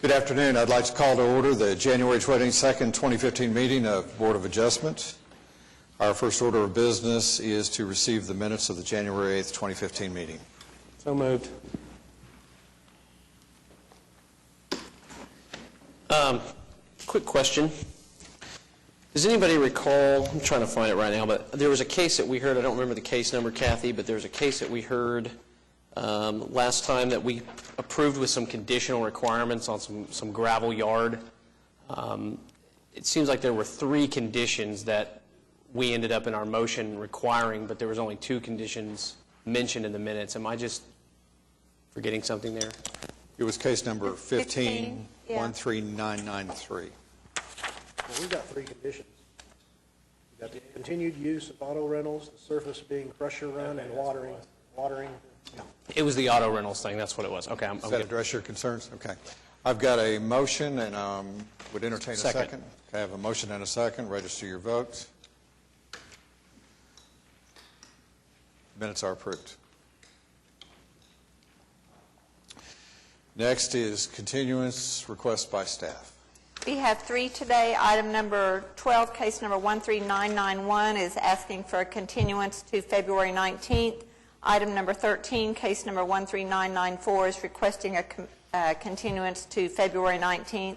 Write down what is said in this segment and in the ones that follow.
Good afternoon. I'd like to call to order the January 22nd, 2015 meeting of Board of Adjustment. Our first order of business is to receive the minutes of the January 8th, 2015 meeting. So moved. Quick question. Does anybody recall, I'm trying to find it right now, but there was a case that we heard, I don't remember the case number, Kathy, but there was a case that we heard last time that we approved with some conditional requirements on some gravel yard. It seems like there were 3 conditions that we ended up in our motion requiring, but there was only 2 conditions mentioned in the minutes. Am I just forgetting something there? It was case number 13993. Well, we've got 3 conditions. We've got the continued use of auto rentals, the surface being pressure run, and watering. It was the auto rentals thing. That's what it was. Okay. Does that address your concerns? Okay. I've got a motion and would entertain a second. Okay, I have a motion and a second. Register your votes. Minutes are approved. Next is continuance request by staff. We have 3 today. Item number 12, case number 13991, is asking for a continuance to February 19th. Item number 13, case number 13994, is requesting a continuance to February 19th.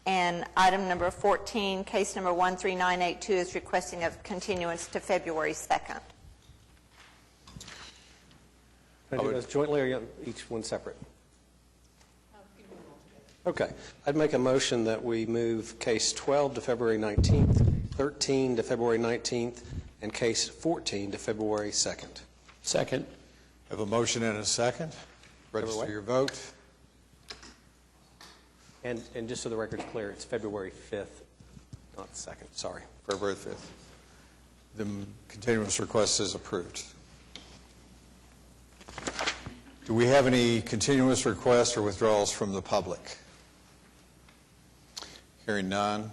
And item number 14, case number 13982, is requesting a continuance to February 2nd. Can I do those jointly or each one separate? Okay. I'd make a motion that we move case 12 to February 19th, 13 to February 19th, and case 14 to February 2nd. Second. I have a motion and a second. Register your vote. And just so the record's clear, it's February 5th, not 2nd. Sorry. February 5th. The continuance request is approved. Do we have any continuous requests or withdrawals from the public? Hearing none,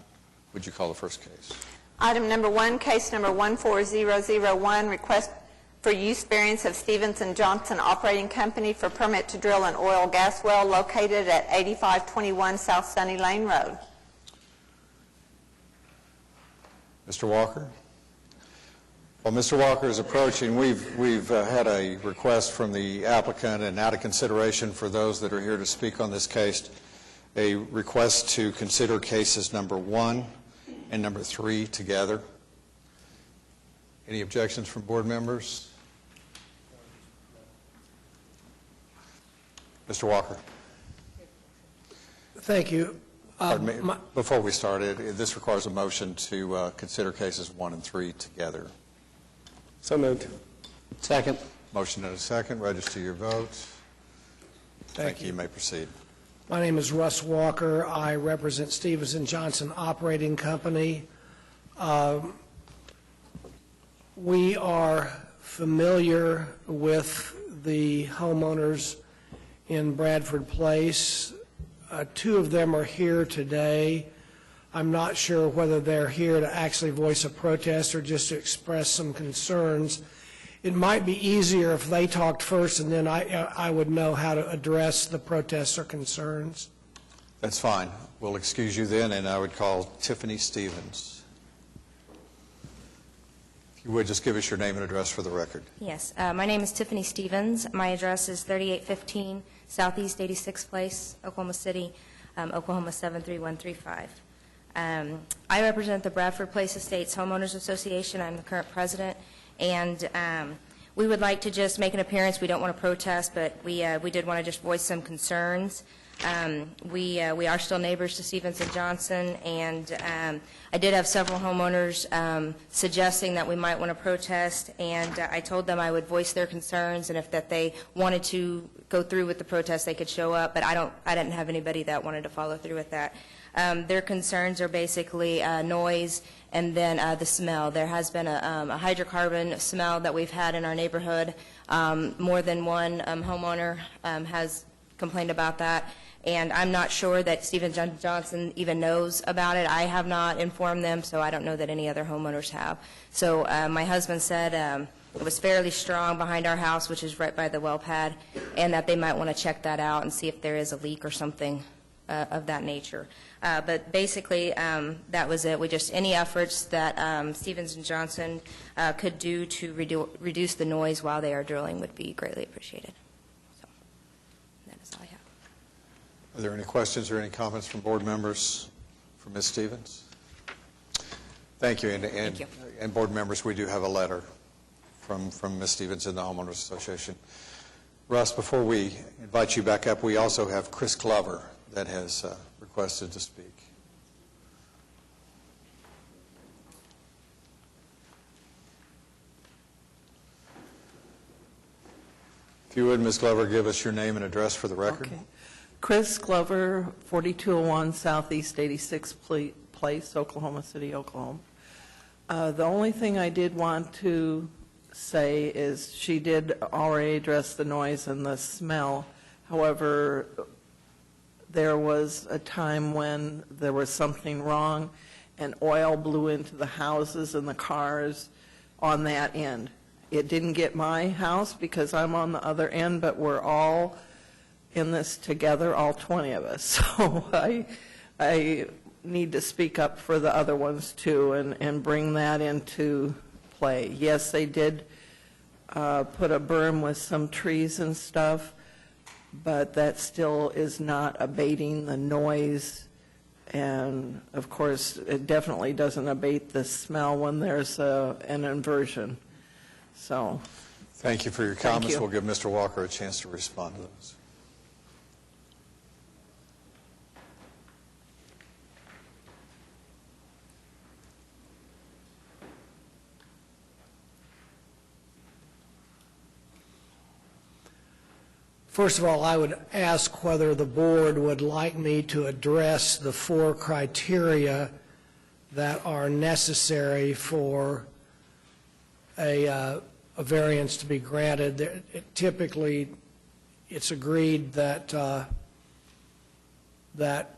would you call the first case? Item number 1, case number 14001, request for use variance of Stevens & Johnson Operating Company for permit to drill an oil gas well located at 8521 South Sunny Lane Road. Mr. Walker? While Mr. Walker is approaching, we've had a request from the applicant, and out of consideration for those that are here to speak on this case, a request to consider cases number 1 and number 3 together. Any objections from board members? Mr. Walker. Thank you. Pardon me. Before we start, this requires a motion to consider cases 1 and 3 together. So moved. Second. Motion and a second. Register your votes. Thank you. You may proceed. My name is Russ Walker. I represent Stevens & Johnson Operating Company. We are familiar with the homeowners in Bradford Place. 2 of them are here today. I'm not sure whether they're here to actually voice a protest or just to express some concerns. It might be easier if they talked first, and then I would know how to address the protests or concerns. That's fine. We'll excuse you then, and I would call Tiffany Stevens. If you would, just give us your name and address for the record. Yes. My name is Tiffany Stevens. My address is 3815 Southeast 86th Place, Oklahoma City, Oklahoma 73135. I represent the Bradford Place Estates Homeowners Association. I'm the current president, and we would like to just make an appearance. We don't want to protest, but we did want to just voice some concerns. We are still neighbors to Stevens & Johnson, and I did have several homeowners suggesting that we might want to protest, and I told them I would voice their concerns, and if that they wanted to go through with the protest, they could show up, but I didn't have anybody that wanted to follow through with that. Their concerns are basically noise and then the smell. There has been a hydrocarbon smell that we've had in our neighborhood. More than one homeowner has complained about that, and I'm not sure that Stevens & Johnson even knows about it. I have not informed them, so I don't know that any other homeowners have. So my husband said it was fairly strong behind our house, which is right by the well pad, and that they might want to check that out and see if there is a leak or something of that nature. But basically, that was it. Any efforts that Stevens and Johnson could do to reduce the noise while they are drilling would be greatly appreciated. So that is all I have. Are there any questions or any comments from board members for Ms. Stevens? Thank you. Thank you. And board members, we do have a letter from Ms. Stevens and the Homeowners Association. Russ, before we invite you back up, we also have Chris Glover that has requested to speak. If you would, Ms. Glover, give us your name and address for the record. Okay. Chris Glover, 4201 Southeast 86th Place, Oklahoma City, Oklahoma. The only thing I did want to say is she did already address the noise and the smell. However, there was a time when there was something wrong and oil blew into the houses and the cars on that end. It didn't get my house because I'm on the other end, but we're all in this together, all 20 of us. So I need to speak up for the other ones too and bring that into play. Yes, they did put a berm with some trees and stuff, but that still is not abating the noise. And of course, it definitely doesn't abate the smell when there's an inversion. So, Thank you for your Thank comments. you. We'll give Mr. Walker a chance to respond to those. First of all, I would ask whether the board would like me to address the 4 criteria that are necessary for a variance to be granted. Typically, it's agreed that that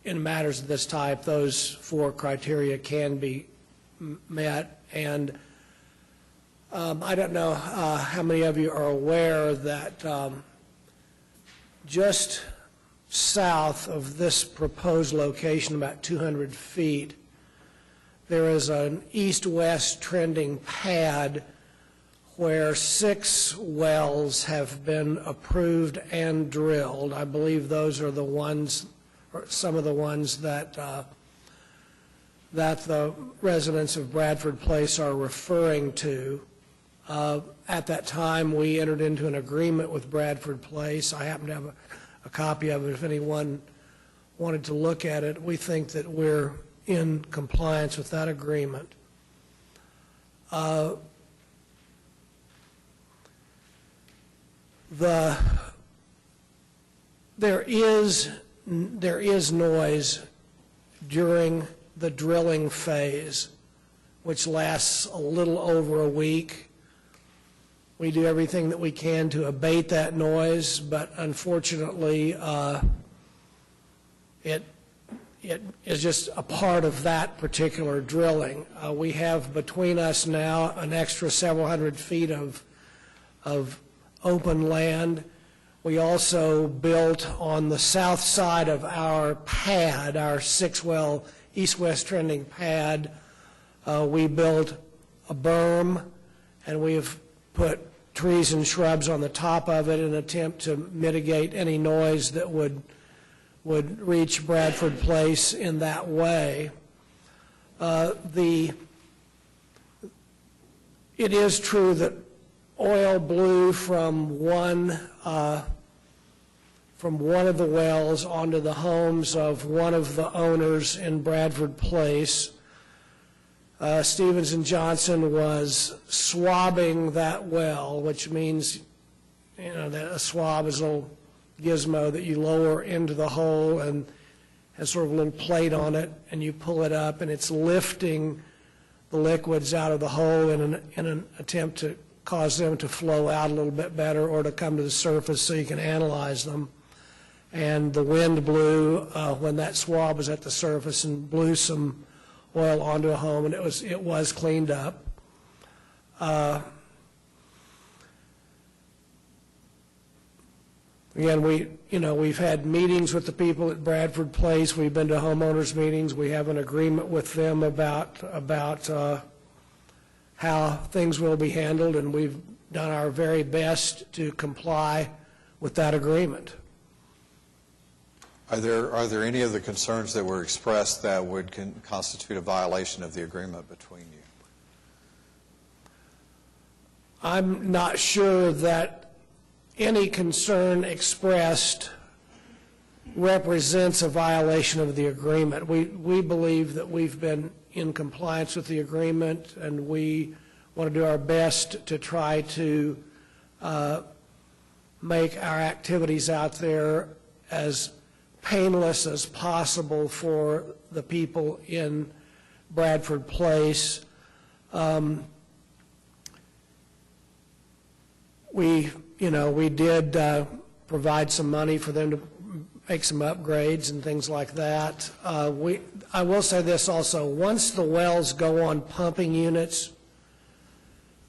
in matters of this type, those 4 criteria can be met. And I don't know how many of you are aware that just south of this proposed location, about 200 feet, there is an east-west trending pad where 6 wells have been approved and drilled. I believe those are the ones, or some of the ones that the residents of Bradford Place are referring to. At that time, we entered into an agreement with Bradford Place. I happen to have a copy of it if anyone wanted to look at it. We think that we're in compliance with that agreement. There is noise during the drilling phase, which lasts a little over a week. We do everything that we can to abate that noise, but unfortunately, it is just a part of that particular drilling. We have between us now an extra several hundred feet of open land. We also built on the south side of our pad, our 6-well east-west trending pad, we built a berm, and we've put trees and shrubs on the top of it in an attempt to mitigate any noise that would reach Bradford Place in that way. It is true that oil blew from one of the wells onto the homes of one of the owners in Bradford Place. Stevens and Johnson was swabbing that well, which means, you know, that a swab is a little gizmo that you lower into the hole and has sort of a little plate on it, and you pull it up, and it's lifting the liquids out of the hole in an attempt to cause them to flow out a little bit better or to come to the surface so you can analyze them. And the wind blew when that swab was at the surface and blew some oil onto a home, and it was cleaned up. Again, we've had meetings with the people at Bradford Place. We've been to homeowners meetings. We have an agreement with them about how things will be handled, and we've done our very best to comply with that agreement. Are there any of the concerns that were expressed that would constitute a violation of the agreement between you? I'm not sure that any concern expressed represents a violation of the agreement. We believe that we've been in compliance with the agreement, and we want to do our best to try to make our activities out there as painless as possible for the people in Bradford Place. We did provide some money for them to make some upgrades and things like that. I will say this also, once the wells go on pumping units,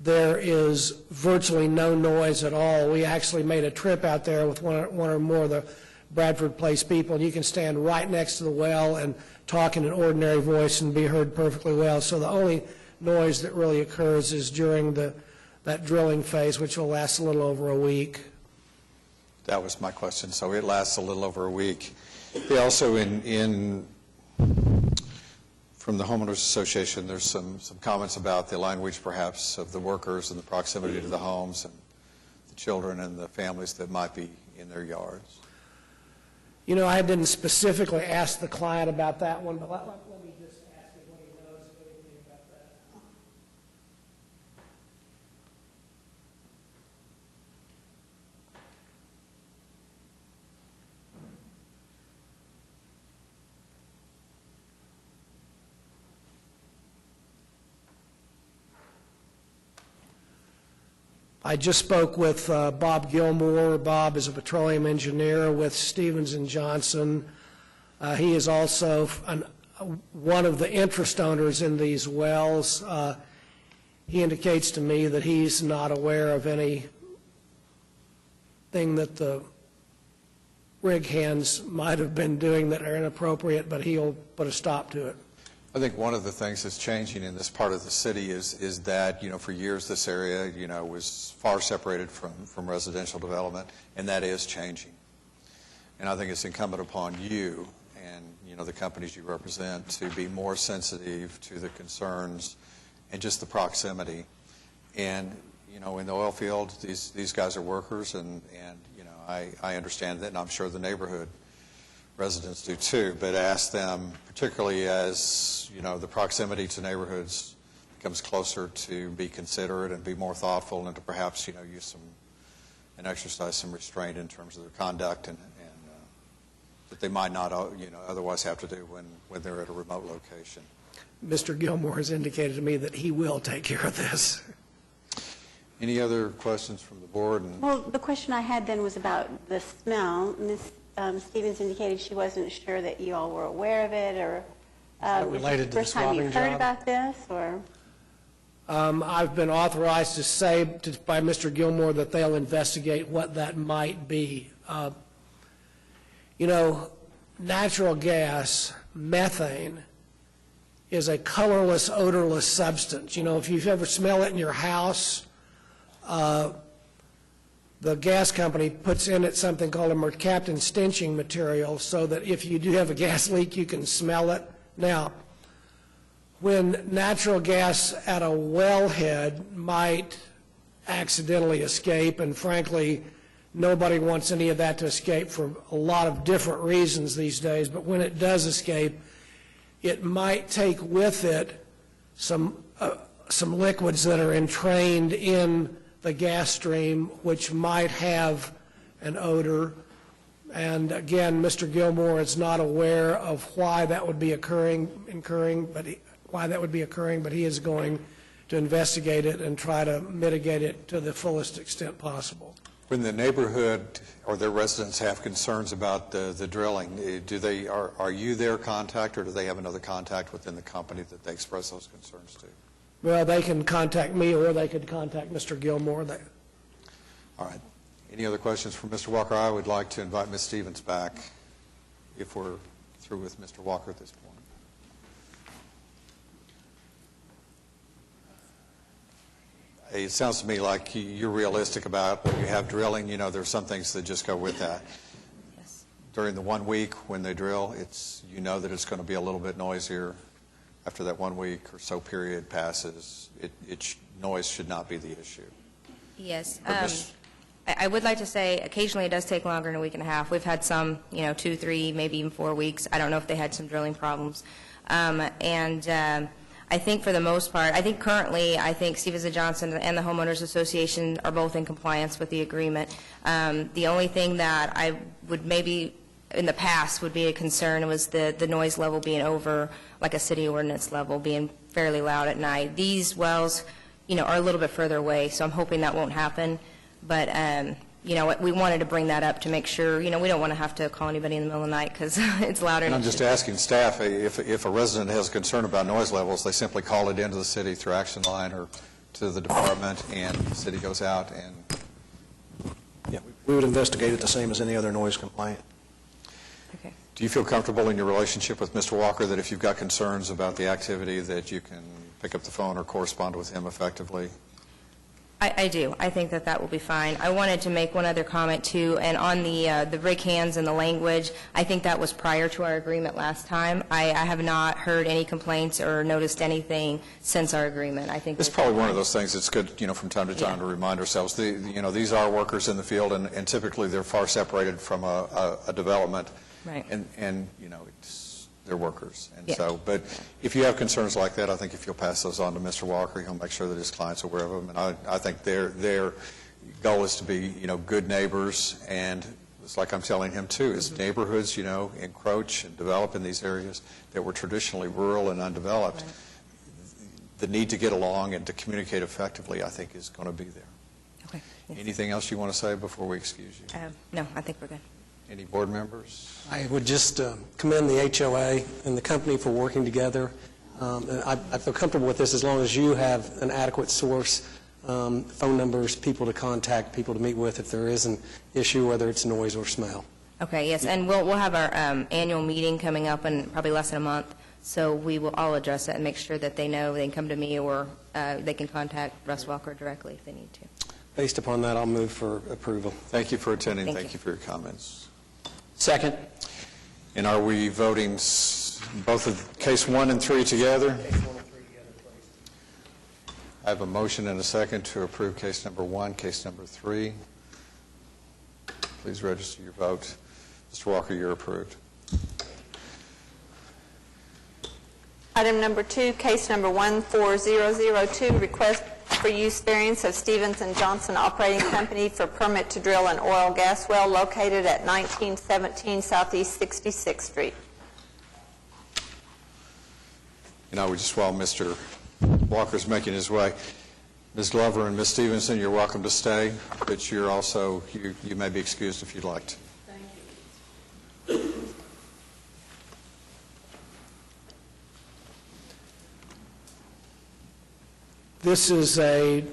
there is virtually no noise at all. We actually made a trip out there with one or more of the Bradford Place people, and you can stand right next to the well and talk in an ordinary voice and be heard perfectly well. So the only noise that really occurs is during that drilling phase, which will last a little over a week. That was my question. So it lasts a little over a week. They also, from the Homeowners Association, there's some comments about the language, perhaps, of the workers and the proximity to the homes and the children and the families that might be in their yards. I didn't specifically ask the client about that one, but let me just ask him what he knows anything about that. I just spoke with Bob Gilmore. Bob is a petroleum engineer with Stevens & Johnson. He is also one of the interest owners in these wells. He indicates to me that he's not aware of anything that the rig hands might have been doing that are inappropriate, but he'll put a stop to it. I think one of the things that's changing in this part of the city is that, for years this area, was far separated from residential development, and that is changing. And I think it's incumbent upon you and, the companies you represent to be more sensitive to the concerns and just the proximity. And, in the oil field, these guys are workers, and I understand that, and I'm sure the neighborhood residents do too, but ask them, particularly as, the proximity to neighborhoods becomes closer, to be considerate and be more thoughtful, and to perhaps, use some and exercise some restraint in terms of their conduct and that they might not, otherwise have to do when they're at a remote location. Mr. Gilmore has indicated to me that he will take care of this. Any other questions from the board? Well, the question I had then was about the smell. Ms. Stevens indicated she wasn't sure that you all were aware of it, or related to the first time you swabbing heard job? about this, or? I've been authorized to say by Mr. Gilmore that they'll investigate what that might be. Natural gas, methane, is a colorless, odorless substance. If you've ever smelled it in your house, the gas company puts in it something called a mercaptan stenching material so that if you do have a gas leak, you can smell it. Now, when natural gas at a wellhead might accidentally escape, and frankly, nobody wants any of that to escape for a lot of different reasons these days, but when it does escape, it might take with it some liquids that are entrained in the gas stream, which might have an odor. And again, Mr. Gilmore is not aware of why that would be occurring, but he is going to investigate it and try to mitigate it to the fullest extent possible. When the neighborhood or their residents have concerns about the drilling, are you their contact, or do they have another contact within the company that they express those concerns to? Well, they can contact me, or they could contact Mr. Gilmore. All right. Any other questions for Mr. Walker? I would like to invite Ms. Stevens back if we're through with Mr. Walker at this point. It sounds to me like you're realistic about when you have drilling, you know, there's some things that just go with that. Yes. During the 1 week when they drill, you know that it's going to be a little bit noisier. After that 1 week or so period passes, noise should not be the issue. Yes. Or Ms. I would like to say occasionally it does take longer than a week and a half. We've had some, 2, 3, maybe even 4 weeks. I don't know if they had some drilling problems. I think for the most part, I think currently, Stevens & Johnson and the Homeowners Association are both in compliance with the agreement. The only thing that I would maybe in the past would be a concern was the noise level being over like a city ordinance level, being fairly loud at night. These wells, are a little bit further away, so I'm hoping that won't happen. But, we wanted to bring that up to make sure, we don't want to have to call anybody in the middle of the night because it's louder. And I'm just asking staff, if a resident has concern about noise levels, they simply call it into the city through Action Line or to the department, and the city goes out and... Yeah, we would investigate it the same as any other noise complaint. Okay. Do you feel comfortable in your relationship with Mr. Walker that if you've got concerns about the activity that you can pick up the phone or correspond with him effectively? I do. I think that will be fine. I wanted to make one other comment, too, and on the rig hands and the language, I think that was prior to our agreement last time. I have not heard any complaints or noticed anything since our agreement. I think It's probably one of those things that's good, from time to time to remind ourselves. These are workers in the field, and typically they're far separated from a development. Right. And they're workers. And Yeah. so, but if you have concerns like that, I think if you'll pass those on to Mr. Walker, he'll make sure that his clients are aware of them. And I think their goal is to be, good neighbors. And it's like I'm telling him, too, as neighborhoods, encroach and develop in these areas that were traditionally rural and undeveloped, the need to get along and to communicate effectively, I think, is going to be there. Okay. Yes. Anything else you want to say before we excuse you? No, I think we're good. Any board members? I would just commend the HOA and the company for working together. And I feel comfortable with this as long as you have an adequate source, phone numbers, people to contact, people to meet with if there is an issue, whether it's noise or smell. Okay, yes, and we'll have our annual meeting coming up in probably less than a month, so we will all address it and make sure that they know they can come to me or they can contact Russ Walker directly if they need to. Based upon that, I'll move for approval. Thank you for attending. Thank Thank you for your comments. Second. And are we voting both of case 1 and 3 together? I have a motion and a second to approve case number 1, case number 3. Please register your vote. Mr. Walker, you're approved. Item number 2, case number 14002, request for use variance of Stevens & Johnson Operating Company for permit to drill an oil gas well located at 1917 Southeast 66th Street. Just while Mr. Walker's making his way, Ms. Glover and Ms. Stevenson, you're welcome to stay, but you're also, you may be excused if you'd like to. Thank you. This is a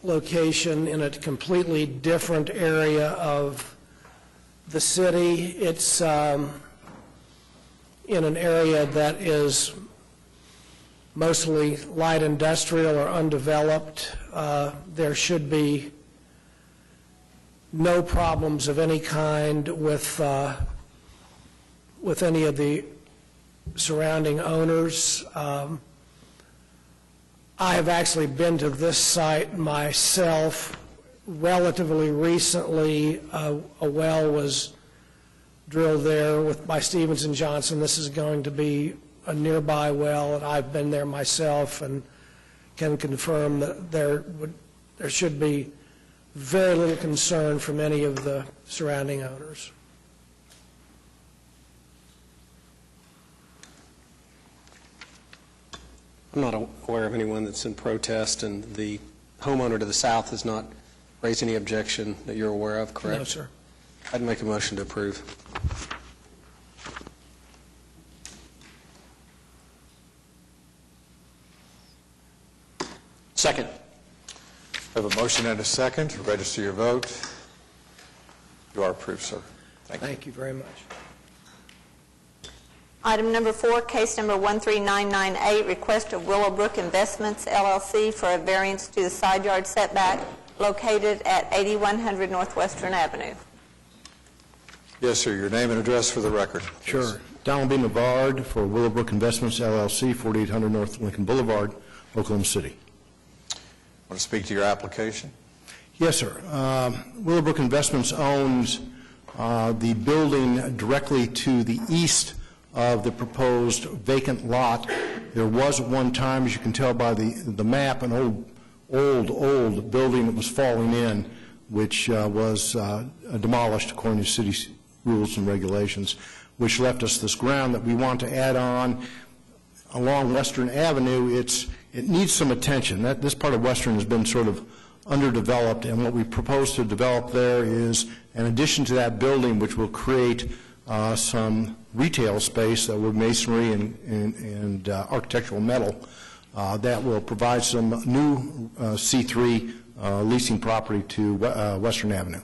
location in a completely different area of the city. It's in an area that is mostly light industrial or undeveloped. There should be no problems of any kind with any of the surrounding owners. I have actually been to this site myself relatively recently. A well was drilled there by Stevens & Johnson. This is going to be a nearby well, and I've been there myself and can confirm that there should be very little concern from any of the surrounding owners. I'm not aware of anyone that's in protest, and the homeowner to the south has not raised any objection that you're aware of, correct? No, sir. I'd make a motion to approve. Second. I have a motion and a second. Register your vote. You are approved, sir. Thank you. Thank you very much. Item number 4, case number 13998, request of Willowbrook Investments, LLC, for a variance to the side yard setback located at 8100 Northwestern Avenue. Yes, sir. Your name and address for the record, please. Sure. Donald B. Navard for Willowbrook Investments, LLC, 4800 North Lincoln Boulevard, Oklahoma City. Want to speak to your application? Yes, sir. Willowbrook Investments owns the building directly to the east of the proposed vacant lot. There was at one time, as you can tell by the map, an old building that was falling in, which was demolished according to city rules and regulations, which left us this ground that we want to add on along Western Avenue. It needs some attention. This part of Western has been sort of underdeveloped, and what we propose to develop there is an addition to that building, which will create some retail space that with masonry and architectural metal that will provide some new C3 leasing property to Western Avenue.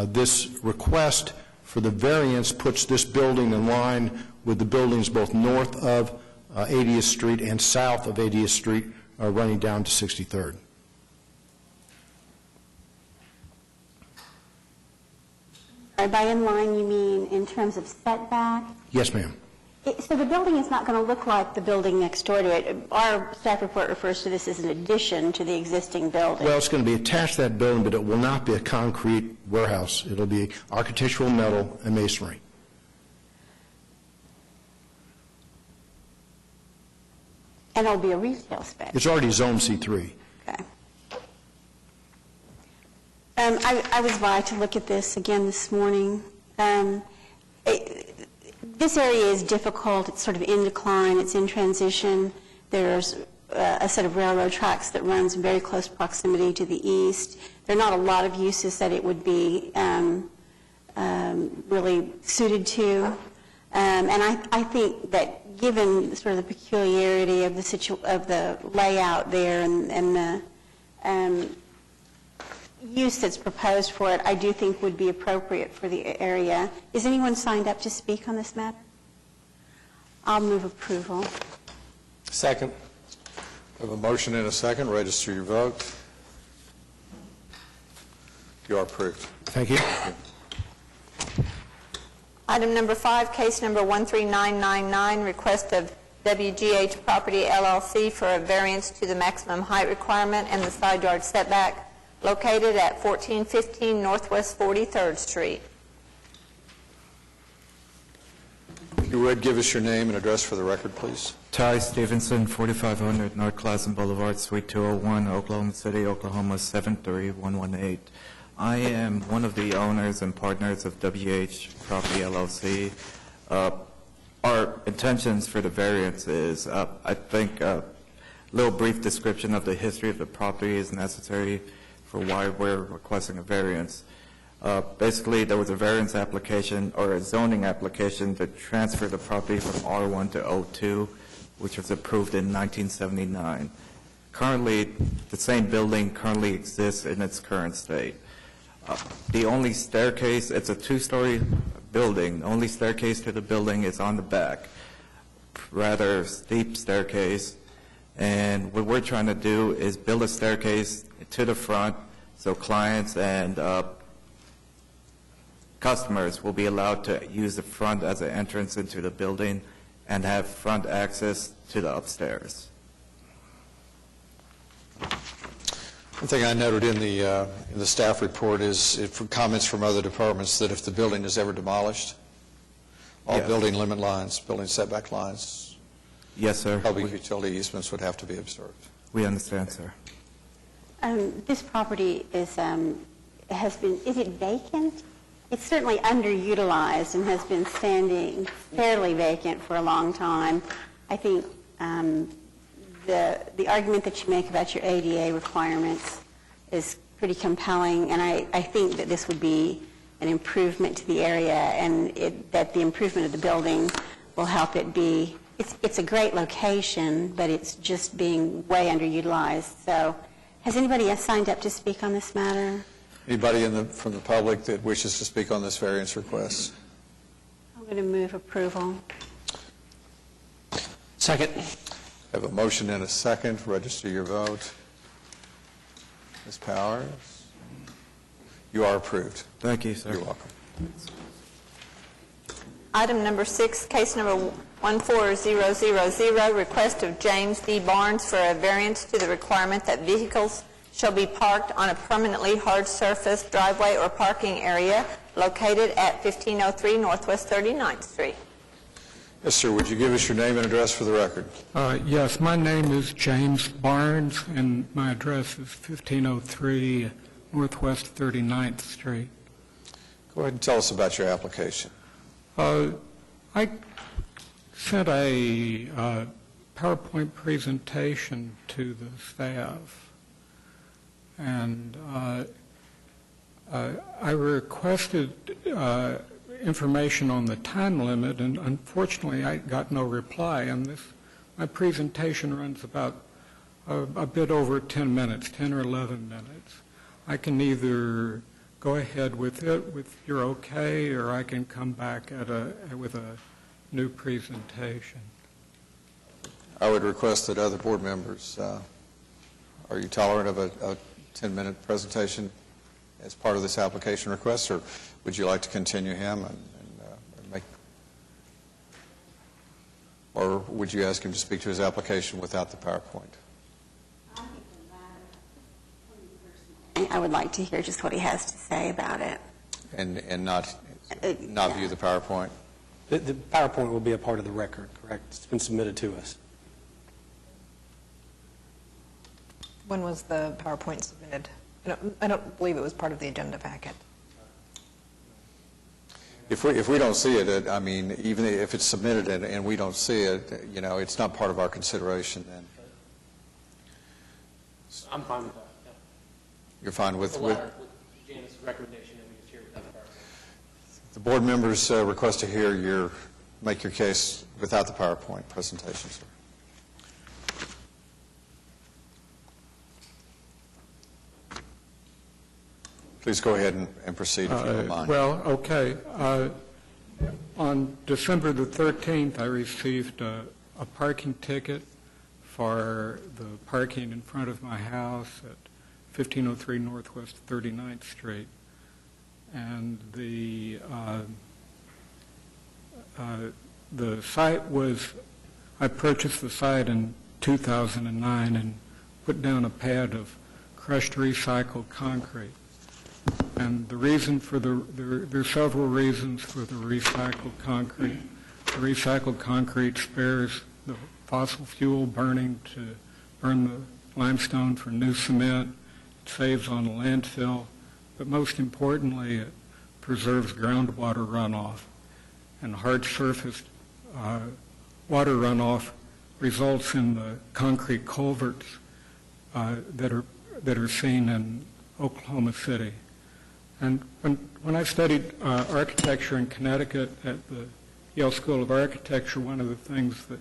This request for the variance puts this building in line with the buildings both north of 80th Street and south of 80th Street running down to 63rd. By in line, you mean in terms of setback? Yes, ma'am. So the building is not going to look like the building next door to it. Our staff report refers to this as an addition to the existing building. Well, it's going to be attached to that building, but it will not be a concrete warehouse. It'll be architectural metal and masonry. And it'll be a retail space. It's already zoned C3. Okay. I was by to look at this again this morning. This area is difficult. It's sort of in decline. It's in transition. There's a set of railroad tracks that runs in very close proximity to the east. There are not a lot of uses that it would be really suited to. And I think that given sort of the peculiarity of the layout there and the use that's proposed for it, I do think would be appropriate for the area. Is anyone signed up to speak on this matter? I'll move approval. Second. We have a motion and a second. Register your vote. You are approved. Thank you. Item number 5, case number 13999, request of WGH Property LLC for a variance to the maximum height requirement and the side yard setback located at 1415 Northwest 43rd Street. If you would, give us your name and address for the record, please. Ty Stevenson, 4500 North Classen Boulevard, Suite 201, Oklahoma City, Oklahoma 73118. I am one of the owners and partners of WH Property LLC. Our intentions for the variance is, I think, a little brief description of the history of the property is necessary for why we're requesting a variance. Basically, there was a variance application or a zoning application to transfer the property from R1 to O2, which was approved in 1979. Currently, the same building currently exists in its current state. The only staircase, it's a two-story building. The only staircase to the building is on the back, rather steep staircase. And what we're trying to do is build a staircase to the front so clients and customers will be allowed to use the front as an entrance into the building and have front access to the upstairs. One thing I noted in the staff report is comments from other departments that if the building is ever demolished, all Yes. building limit lines, building setback lines, Yes, sir. public utility easements would have to be observed. We understand, sir. This property is it vacant? It's certainly underutilized and has been standing fairly vacant for a long time. I think the argument that you make about your ADA requirements is pretty compelling, and I think that this would be an improvement to the area, and that the improvement of the building will help it be. It's a great location, but it's just being way underutilized. So Has anybody else signed up to speak on this matter? Anybody from the public that wishes to speak on this variance request? I'm going to move approval. Second. Have a motion and a second. Register your vote. Ms. Powers? You are approved. Thank you, sir. You're welcome. Item number 6, case number 14000, request of James D. Barnes for a variance to the requirement that vehicles shall be parked on a permanently hard surface driveway or parking area located at 1503 Northwest 39th Street. Yes, sir. Would you give us your name and address for the record? Yes, my name is James Barnes, and my address is 1503 Northwest 39th Street. Go ahead and tell us about your application. I sent a PowerPoint presentation to the staff, and I requested information on the time limit, and unfortunately I got no reply. And my presentation runs about a bit over 10 minutes, 10 or 11 minutes. I can either go ahead with it with you're okay, or I can come back with a new presentation. I would request that other board members, are you tolerant of a 10-minute presentation as part of this application request, or would you like to continue him and make, or would you ask him to speak to his application without the PowerPoint? I would like to hear just what he has to say about it. And not view the PowerPoint? The PowerPoint will be a part of the record, correct? It's been submitted to us. When was the PowerPoint submitted? I don't believe it was part of the agenda packet. If we don't see it, I mean, even if it's submitted and we don't see it, it's not part of our consideration then. I'm fine with that. You're fine with Janice's recommendation that we just hear without the PowerPoint. the board members request to hear make your case without the PowerPoint presentation, sir. Please go ahead and proceed if you don't mind. Well, okay. On December the 13th, I received a parking ticket for the parking in front of my house at 1503 Northwest 39th Street. And the site was, I purchased the site in 2009 and put down a pad of crushed recycled concrete. And the reason for there are several reasons for the recycled concrete. The recycled concrete spares the fossil fuel burning to burn the limestone for new cement. It saves on landfill, but most importantly, it preserves groundwater runoff. And hard surface water runoff results in the concrete culverts that are seen in Oklahoma City. And when I studied architecture in Connecticut at the Yale School of Architecture, one of the things that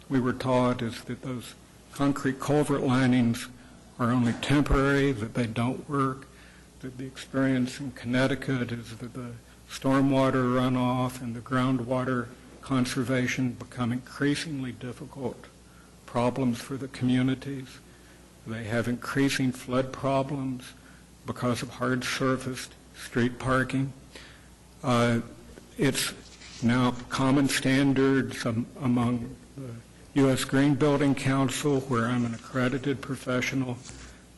we were taught is that those concrete culvert linings are only temporary, that they don't work, that the experience in Connecticut is that the stormwater runoff and the groundwater conservation become increasingly difficult problems for the communities. They have increasing flood problems because of hard surfaced street parking. It's now common standards among the U.S. Green Building Council, where I'm an accredited professional,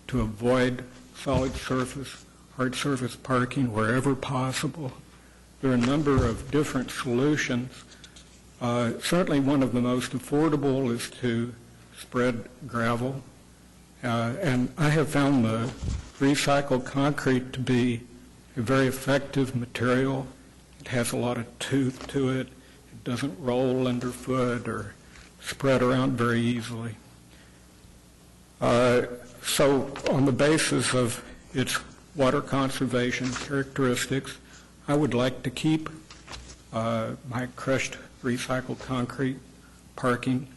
to avoid solid surface, hard surface parking wherever possible. There are a number of different solutions. Certainly one of the most affordable is to spread gravel. And I have found the recycled concrete to be a very effective material. It has a lot of tooth to it. It doesn't roll underfoot or spread around very easily. So on the basis of its water conservation characteristics, I would like to keep my crushed recycled concrete parking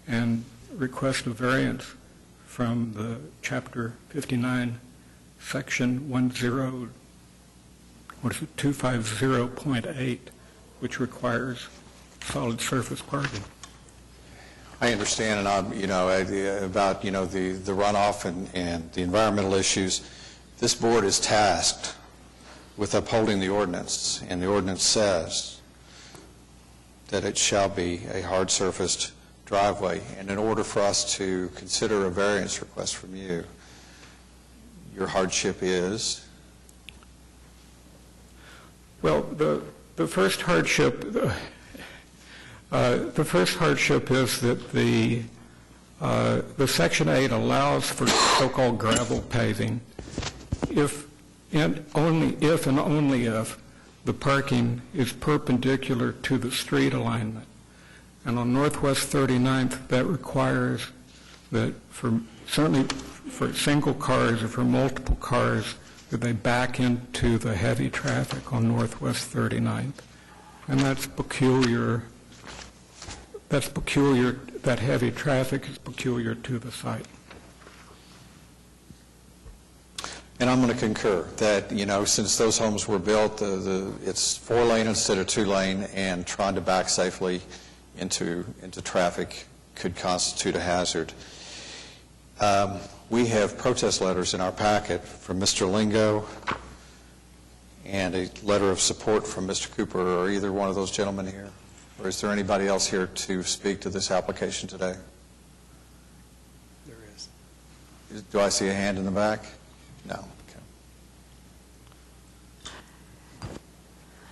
and request a variance from the Chapter 59, Section 250.8, which requires solid surface parking. I understand, and I'm, about, the runoff and the environmental issues. This board is tasked with upholding the ordinance, and the ordinance says that it shall be a hard-surfaced driveway. And in order for us to consider a variance request from you, your hardship is? Well, the first hardship, is that the Section 8 allows for so-called gravel paving if and only if the parking is perpendicular to the street alignment. And on Northwest 39th, that requires that certainly for single cars or for multiple cars, that they back into the heavy traffic on Northwest 39th. And that's peculiar. That heavy traffic is peculiar to the site. And I'm going to concur that, since those homes were built, it's 4-lane instead of 2-lane, and trying to back safely into traffic could constitute a hazard. We have protest letters in our packet from Mr. Lingo and a letter of support from Mr. Cooper. Are either one of those gentlemen here? Or is there anybody else here to speak to this application today? There is. Do I see a hand in the back? No. Okay.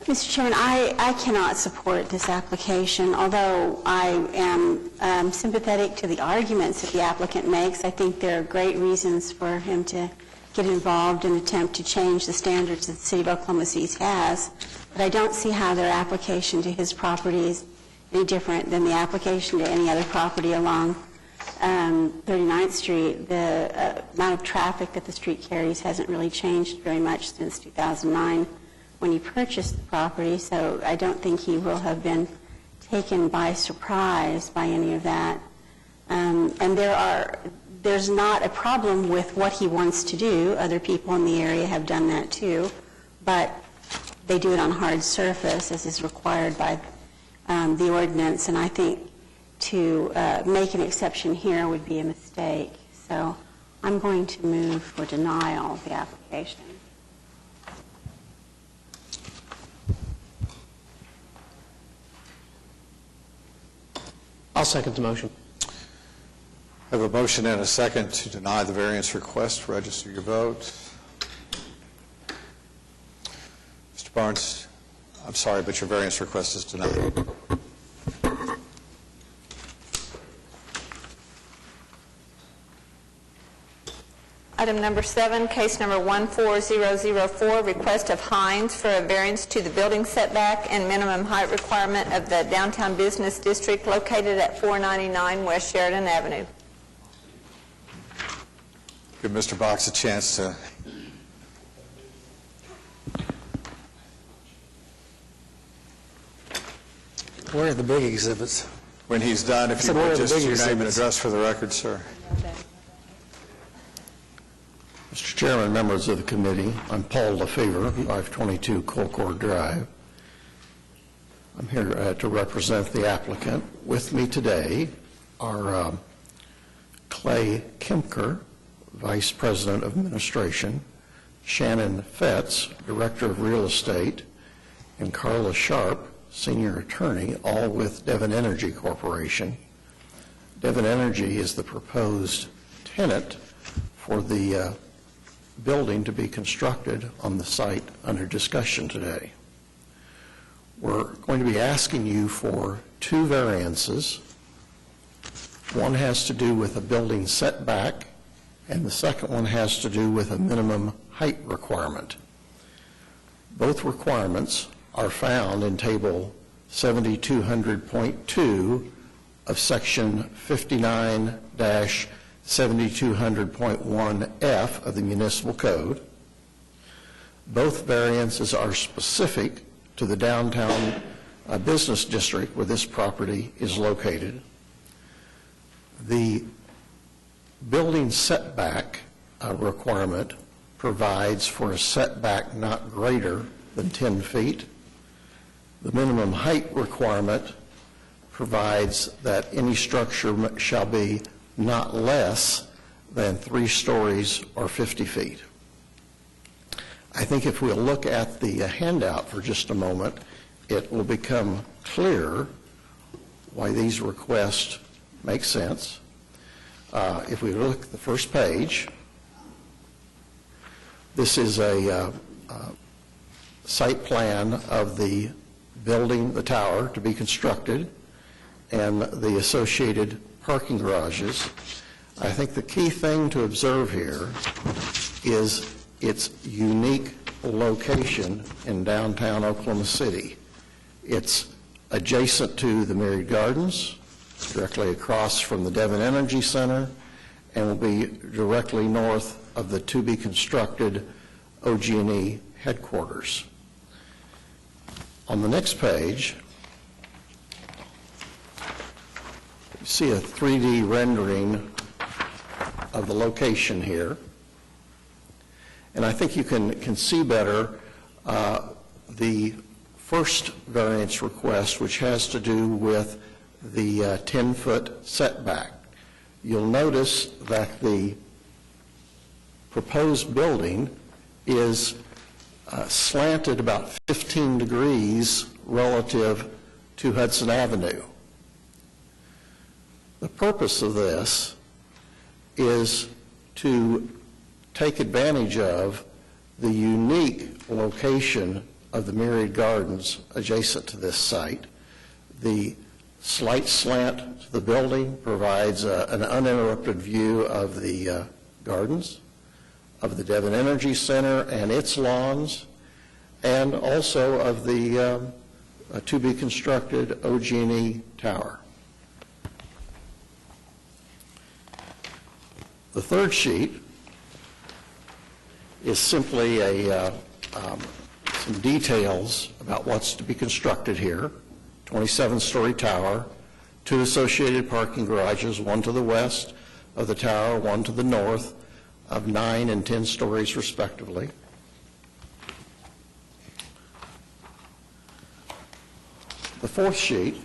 Mr. Chairman, I cannot support this application, although I am sympathetic to the arguments that the applicant makes. I think there are great reasons for him to get involved and attempt to change the standards that the City of Oklahoma City has, but I don't see how their application to his property is any different than the application to any other property along 39th Street. The amount of traffic that the street carries hasn't really changed very much since 2009 when he purchased the property, so I don't think he will have been taken by surprise by any of that. And there's not a problem with what he wants to do. Other people in the area have done that too, but they do it on hard surface as is required by the ordinance, and I think to make an exception here would be a mistake. So I'm going to move for denial of the application. I'll second the motion. I have a motion and a second to deny the variance request. Register your vote. Mr. Barnes, I'm sorry, but your variance request is denied. Item number 7, case number 14004, request of Hines for a variance to the building setback and minimum height requirement of the downtown business district located at 499 West Sheridan Avenue. Give Mr. Box a chance to... Where are the big exhibits? When he's done, if you would just your name and address for the record, sir. Mr. Chairman, members of the committee, I'm Paul Lefevre, 522 Colcord Drive. I'm here to represent the applicant. With me today are Clay Kemker, Vice President of Administration, Shannon Fetz, Director of Real Estate, and Carla Sharp, Senior Attorney, all with Devon Energy Corporation. Devon Energy is the proposed tenant for the building to be constructed on the site under discussion today. We're going to be asking you for 2 variances. One has to do with a building setback, and the second one has to do with a minimum height requirement. Both requirements are found in Table 7200.2 of Section 59-7200.1F of the Municipal Code. Both variances are specific to the downtown business district where this property is located. The building setback requirement provides for a setback not greater than 10 feet. The minimum height requirement provides that any structure shall be not less than 3 stories or 50 feet. I think if we'll look at the handout for just a moment, it will become clear why these requests make sense. If we look at the first page, this is a site plan of the building, the tower, to be constructed, and the associated parking garages. I think the key thing to observe here is its unique location in downtown Oklahoma City. It's adjacent to the Myriad Gardens, directly across from the Devon Energy Center, and will be directly north of the to-be-constructed OG&E headquarters. On the next page, you see a 3D rendering of the location here. And I think you can see better the first variance request, which has to do with the 10-foot setback. You'll notice that the proposed building is slanted about 15 degrees relative to Hudson Avenue. The purpose of this is to take advantage of the unique location of the Myriad Gardens adjacent to this site. The slight slant to the building provides an uninterrupted view of the gardens, of the Devon Energy Center and its lawns, and also of the to-be-constructed OG&E tower. The third sheet is simply some details about what's to be constructed here. 27-story tower, 2 associated parking garages, 1 to the west of the tower, 1 to the north, of 9 and 10 stories respectively. The fourth sheet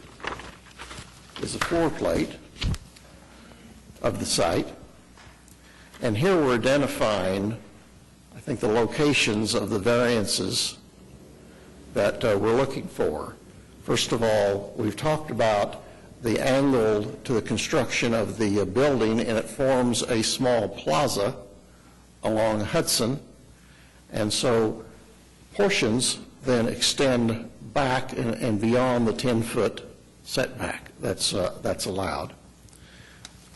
is a floor plate of the site, and here we're identifying, I think, the locations of the variances that we're looking for. First of all, we've talked about the angle to the construction of the building, and it forms a small plaza along Hudson, and so portions then extend back and beyond the 10-foot setback that's allowed,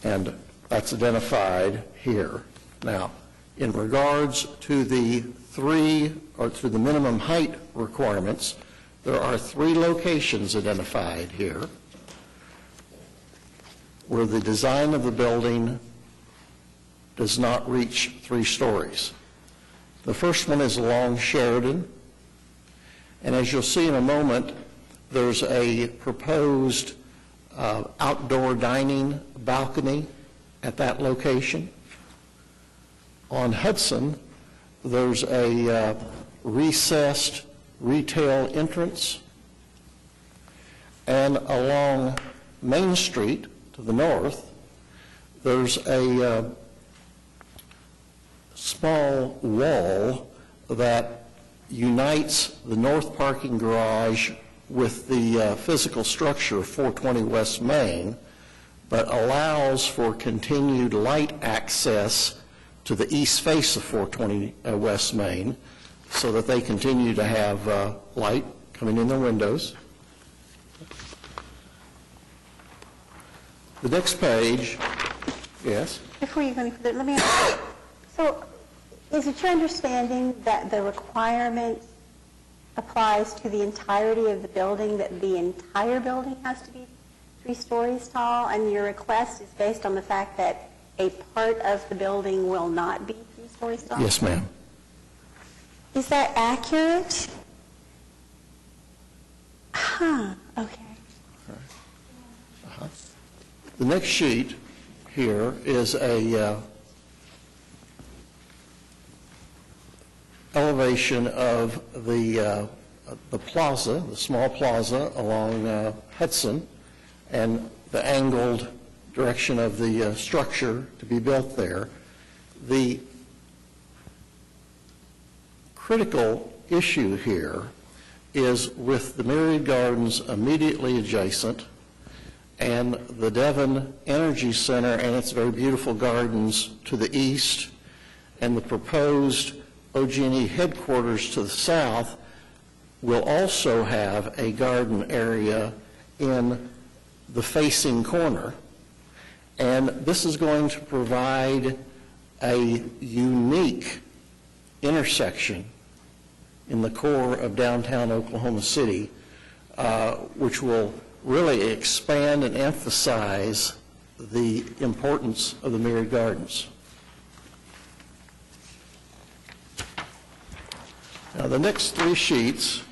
and that's identified here. Now, in regards to the minimum height requirements, there are 3 locations identified here where the design of the building does not reach 3 stories. The first one is along Sheridan, and as you'll see in a moment, there's a proposed outdoor dining balcony at that location. On Hudson, there's a recessed retail entrance, and along Main Street to the north, there's a small wall that unites the north parking garage with the physical structure of 420 West Main, but allows for continued light access to the east face of 420 West Main, so that they continue to have light coming in their windows. The next page, yes? Before you go any further, let me ask you, so is it your understanding that the requirement applies to the entirety of the building, that the entire building has to be 3 stories tall, and your request is based on the fact that a part of the building will not be 3 stories tall? Yes, ma'am. Is that accurate? Okay. The next sheet here is a elevation of the plaza, the small plaza along Hudson, and the angled direction of the structure to be built there. The critical issue here is with the Myriad Gardens immediately adjacent and the Devon Energy Center and its very beautiful gardens to the east, and the proposed OG&E headquarters to the south will also have a garden area in the facing corner. And this is going to provide a unique intersection in the core of downtown Oklahoma City, which will really expand and emphasize the importance of the Myriad Gardens. Now, the next three sheets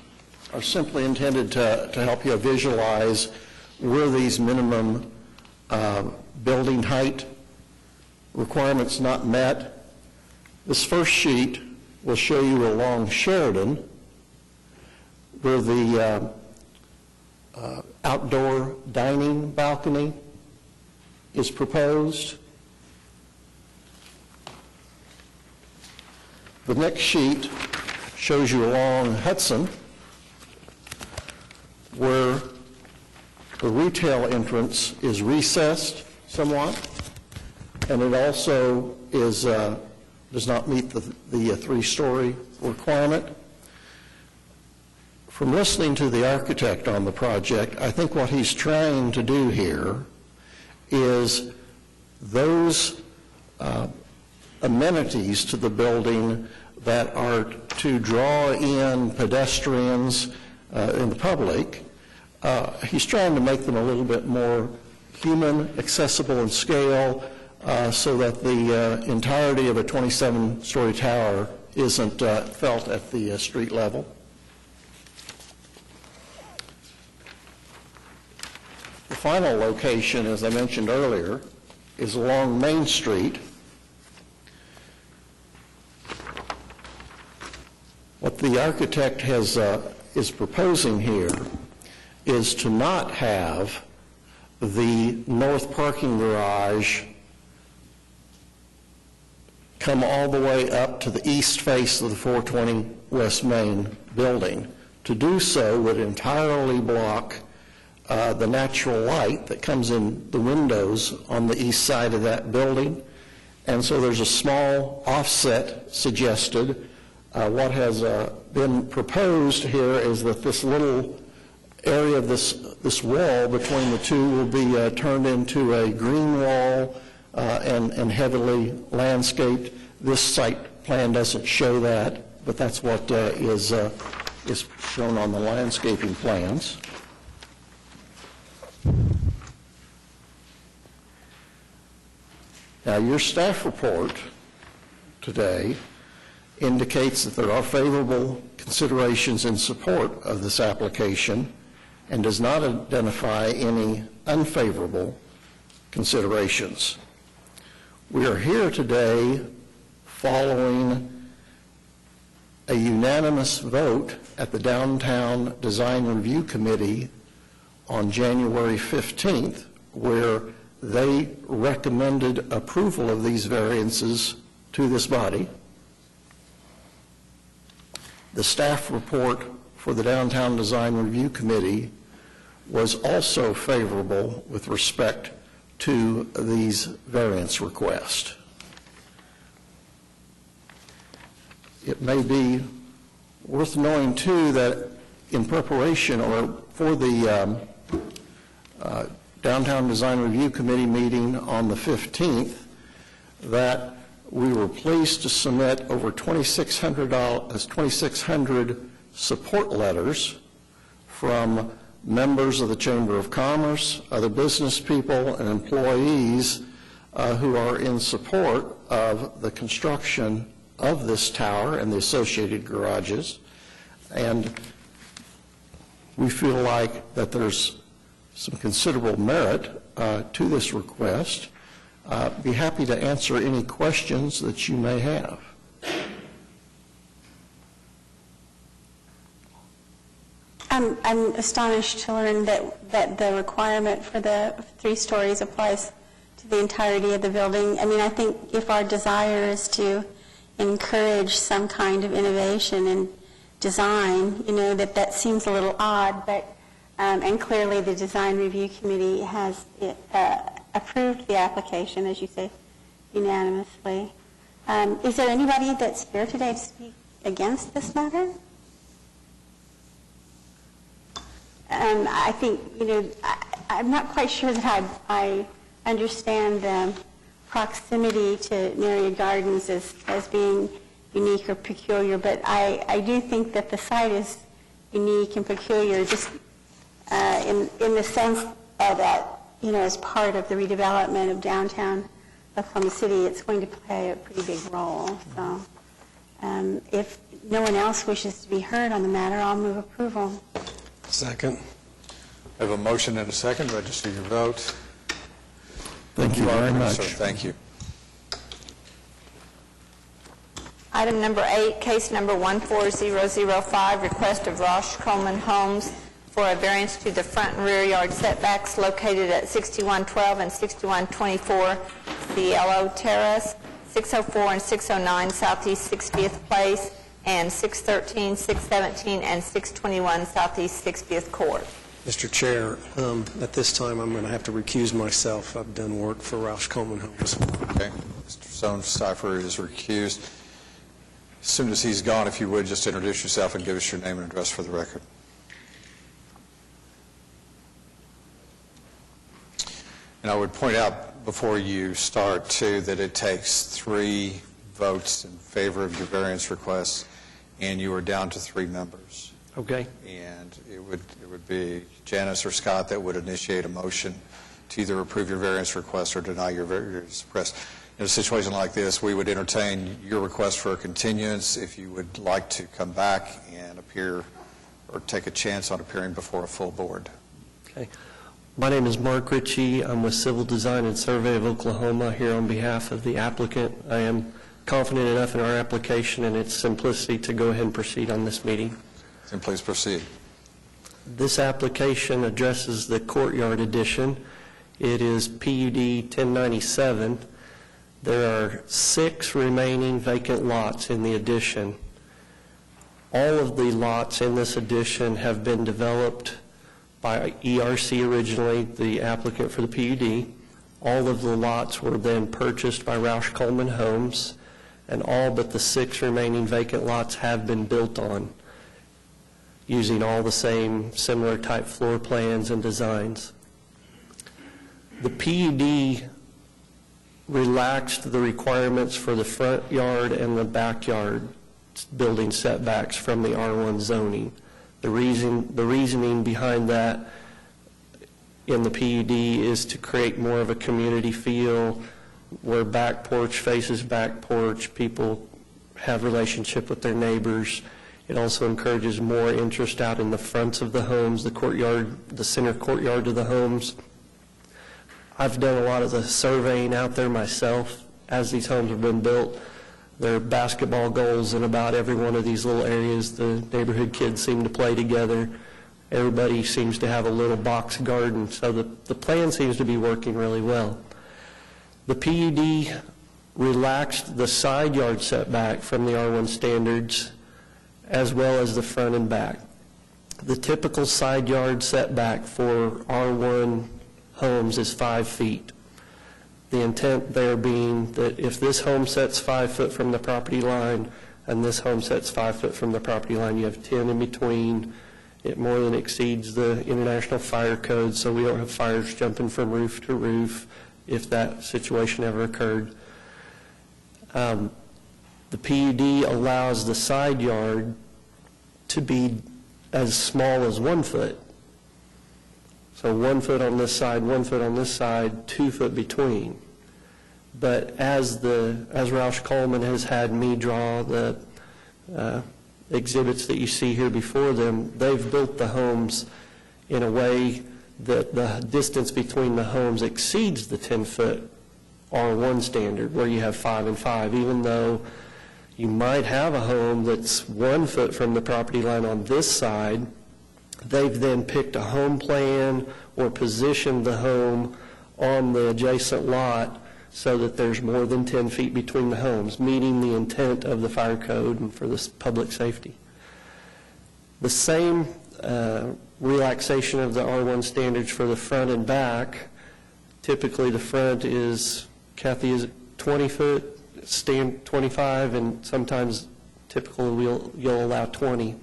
are simply intended to help you visualize where these minimum building height requirements not met. This first sheet will show you along Sheridan where the outdoor dining balcony is proposed. The next sheet shows you along Hudson where the retail entrance is recessed somewhat, and it also is does not meet the three-story requirement. From listening to the architect on the project, I think what he's trying to do here is those amenities to the building that are to draw in pedestrians in the public, he's trying to make them a little bit more human, accessible in scale, so that the entirety of a 27-story tower isn't felt at the street level. The final location, as I mentioned earlier, is along Main Street. What the architect is proposing here is to not have the north parking garage come all the way up to the east face of the 420 West Main building. To do so would entirely block the natural light that comes in the windows on the east side of that building. And so there's a small offset suggested. What has been proposed here is that this little area of this wall between the two will be turned into a green wall and heavily landscaped. This site plan doesn't show that, but that's what is shown on the landscaping plans. Now, your staff report today indicates that there are favorable considerations in support of this application and does not identify any unfavorable considerations. We are here today following a unanimous vote at the Downtown Design Review Committee on January 15th, where they recommended approval of these variances to this body. The staff report for the Downtown Design Review Committee was also favorable with respect to these variance requests. It may be worth knowing, too, that in preparation or for the Downtown Design Review Committee meeting on the 15th, that we were pleased to submit over 2,600 support letters from members of the Chamber of Commerce, other business people, and employees who are in support of the construction of this tower and the associated garages. And we feel like that there's some considerable merit to this request. Be happy to answer any questions that you may have. I'm astonished to learn that the requirement for the 3 stories applies to the entirety of the building. I mean, I think if our desire is to encourage some kind of innovation and design, you know, that seems a little odd, but, and clearly the Design Review Committee has approved the application, as you say, unanimously. Is there anybody that's here today to speak against this matter? I think, you know, I'm not quite sure that I understand the proximity to Nereid Gardens as being unique or peculiar, but I do think that the site is unique and peculiar just in the sense of that, you know, as part of the redevelopment of downtown Oklahoma City, it's going to play a pretty big role. So if no one else wishes to be heard on the matter, I'll move approval. Second. I have a motion and a second. Register your vote. Thank you very much. Sir, thank you. Item number 8, case number 14005, request of Rosh Coleman Homes for a variance to the front and rear yard setbacks located at 6112 and 6124 Cielo Terrace, 604 and 609 Southeast 60th Place, and 613, 617, and 621 Southeast 60th Court. Mr. Chair, at this time, I'm going to have to recuse myself. I've done work for Roush Coleman Homes. Okay. Mr. Stonecipher is recused. As soon as he's gone, if you would, just introduce yourself and give us your name and address for the record. And I would point out before you start, too, that it takes 3 votes in favor of your variance request, and you are down to 3 members. Okay. And it would be Janice or Scott that would initiate a motion to either approve your variance request or deny your variance request. In a situation like this, we would entertain your request for a continuance if you would like to come back and appear or take a chance on appearing before a full board. Okay. My name is Mark Ritchie. I'm with Civil Design and Survey of Oklahoma here on behalf of the applicant. I am confident enough in our application and its simplicity to go ahead and proceed on this meeting. Then please proceed. This application addresses the courtyard addition. It is PUD 1097. There are 6 remaining vacant lots in the addition. All of the lots in this addition have been developed by ERC originally, the applicant for the PUD. All of the lots were then purchased by Roush Coleman Homes, and all but the 6 remaining vacant lots have been built on, using all the same similar type floor plans and designs. The PUD relaxed the requirements for the front yard and the backyard building setbacks from the R1 zoning. The reasoning behind that in the PUD is to create more of a community feel where back porch faces back porch, people have relationship with their neighbors. It also encourages more interest out in the fronts of the homes, the courtyard, the center courtyard of the homes. I've done a lot of the surveying out there myself as these homes have been built. There are basketball goals in about every one of these little areas. The neighborhood kids seem to play together. Everybody seems to have a little box garden, so the plan seems to be working really well. The PUD relaxed the side yard setback from the R1 standards as well as the front and back. The typical side yard setback for R1 homes is 5 feet. The intent there being that if this home sets 5 foot from the property line and this home sets 5 foot from the property line, you have 10 in between. It more than exceeds the International Fire Code, so we don't have fires jumping from roof to roof if that situation ever occurred. The PUD allows the side yard to be as small as 1 foot. So 1 foot on this side, 1 foot on this side, 2 foot between. But as Roush Coleman has had me draw the exhibits that you see here before them, they've built the homes in a way that the distance between the homes exceeds the 10-foot R1 standard, where you have 5 and 5, even though you might have a home that's 1 foot from the property line on this side. They've then picked a home plan or positioned the home on the adjacent lot so that there's more than 10 feet between the homes, meeting the intent of the fire code and for the public safety. The same relaxation of the R1 standards for the front and back. Typically, the front is, Kathy, is 20 foot, 25, and sometimes typically you'll allow 20.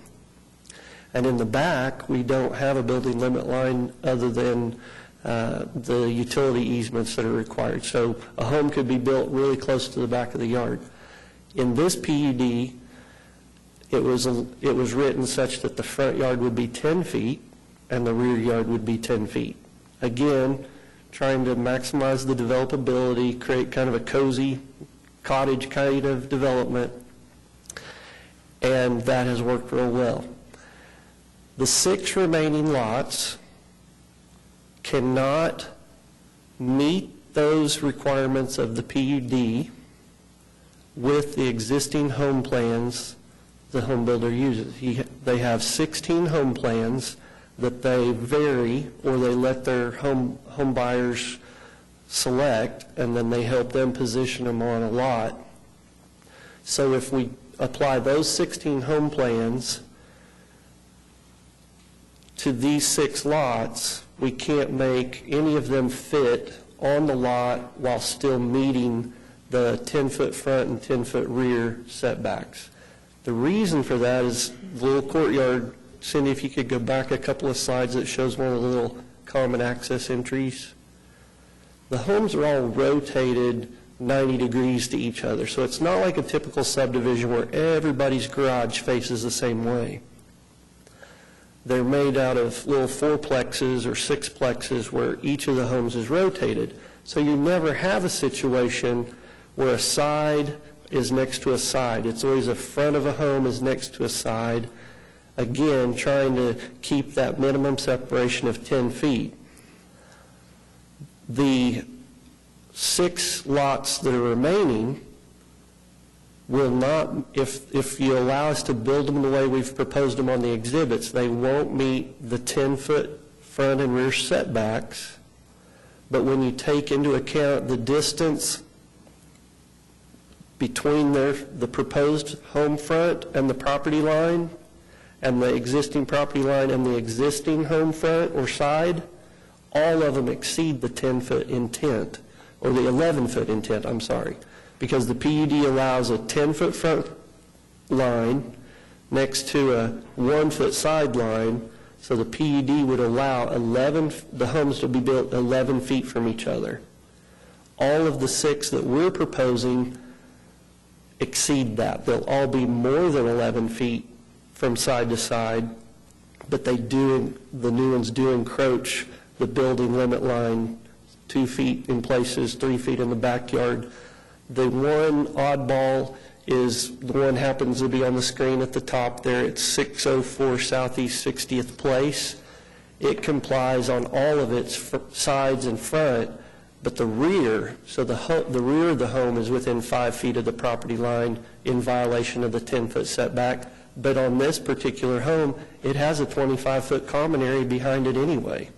And in the back, we don't have a building limit line other than the utility easements that are required. So a home could be built really close to the back of the yard. In this PUD, it was written such that the front yard would be 10 feet and the rear yard would be 10 feet. Again, trying to maximize the developability, create kind of a cozy cottage kind of development, and that has worked real well. The 6 remaining lots cannot meet those requirements of the PUD with the existing home plans the home builder uses. They have 16 home plans that they vary, or they let their home buyers select, and then they help them position them on a lot. So if we apply those 16 home plans to these 6 lots, we can't make any of them fit on the lot while still meeting the 10-foot front and 10-foot rear setbacks. The reason for that is the little courtyard. Cindy, if you could go back a couple of slides that shows one of the little common access entries. The homes are all rotated 90 degrees to each other, so it's not like a typical subdivision where everybody's garage faces the same way. They're made out of little 4-plexes or 6-plexes where each of the homes is rotated. So you never have a situation where a side is next to a side. It's always a front of a home is next to a side. Again, trying to keep that minimum separation of 10 feet. The 6 lots that are remaining will not, if you allow us to build them the way we've proposed them on the exhibits, they won't meet the 10-foot front and rear setbacks. But when you take into account the distance between the proposed home front and the property line, and the existing property line and the existing home front or side, all of them exceed the 10-foot intent, or the 11-foot intent, I'm sorry, because the PUD allows a 10-foot front line next to a 1-foot side line, so the PUD would allow the homes to be built 11 feet from each other. All of the 6 that we're proposing exceed that. They'll all be more than 11 feet from side to side, but the new ones do encroach the building limit line 2 feet in places, 3 feet in the backyard. The one oddball is the one happens to be on the screen at the top there. It's 604 Southeast 60th Place. It complies on all of its sides and front, but the rear, so the rear of the home is within 5 feet of the property line in violation of the 10-foot setback. But on this particular home, it has a 25-foot common area behind it anyway.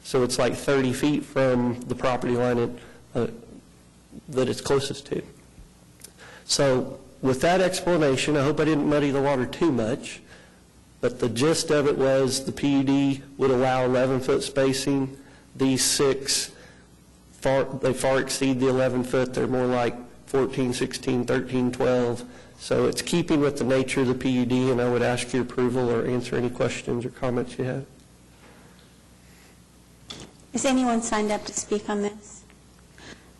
So it's like 30 feet from the property line that it's closest to. So with that explanation, I hope I didn't muddy the water too much, but the gist of it was the PUD would allow 11-foot spacing. These 6, they far exceed the 11-foot. They're more like 14, 16, 13, 12. So it's keeping with the nature of the PUD, and I would ask your approval or answer any questions or comments you have. Is anyone signed up to speak on this?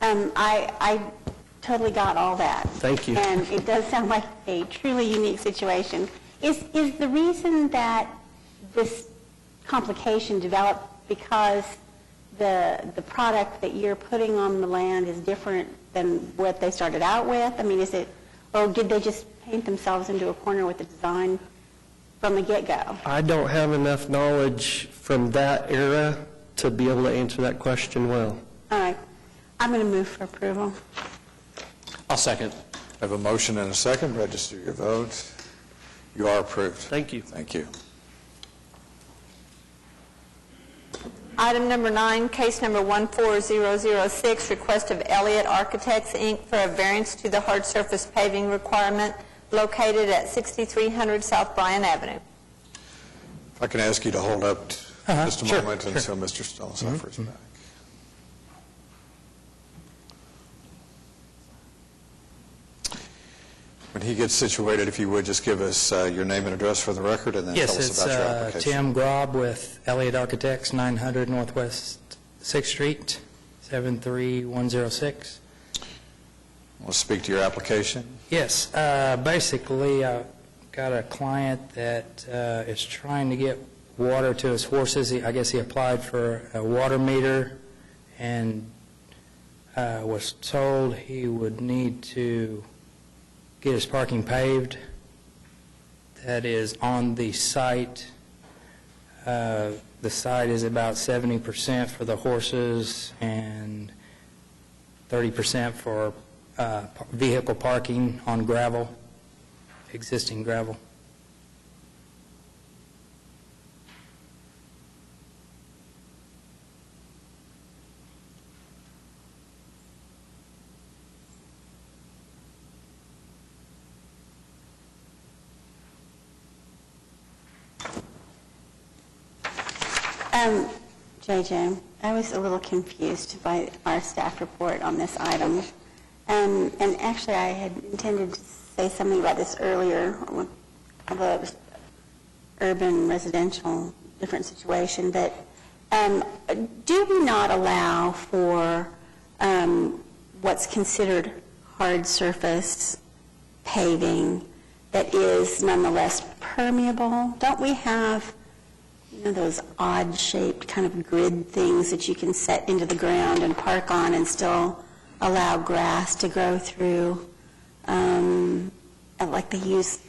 I totally got all that. Thank you. And it does sound like a truly unique situation. Is the reason that this complication developed because the product that you're putting on the land is different than what they started out with? I mean, is it, or did they just paint themselves into a corner with the design from the get-go? I don't have enough knowledge from that era to be able to answer that question well. All right. I'm going to move for approval. I'll second. I have a motion and a second. Register your vote. You are approved. Thank you. Thank you. Item number 9, case number 14006, request of Elliott Architects, Inc. for a variance to the hard surface paving requirement located at 6300 South Bryan Avenue. If I can ask you to hold up just a Sure, moment until Mr. Stonesifer is back. When he gets situated, if you would, just give us your name and address for the record, and then tell us about your application. Yes, it's Tim Grob with Elliott Architects, 900 Northwest 6th Street, 73106. We'll speak to your application. Yes, basically, I've got a client that is trying to get water to his horses. I guess he applied for a water meter and was told he would need to get his parking paved. That is on the site. The site is about 70% for the horses and 30% for vehicle parking on gravel, existing gravel. JJ, I was a little confused by our staff report on this item. And actually, I had intended to say something about this earlier, although it was urban, residential, different situation. But do we not allow for what's considered hard surface paving that is nonetheless permeable? Don't we have those odd-shaped kind of grid things that you can set into the ground and park on and still allow grass to grow through, like they use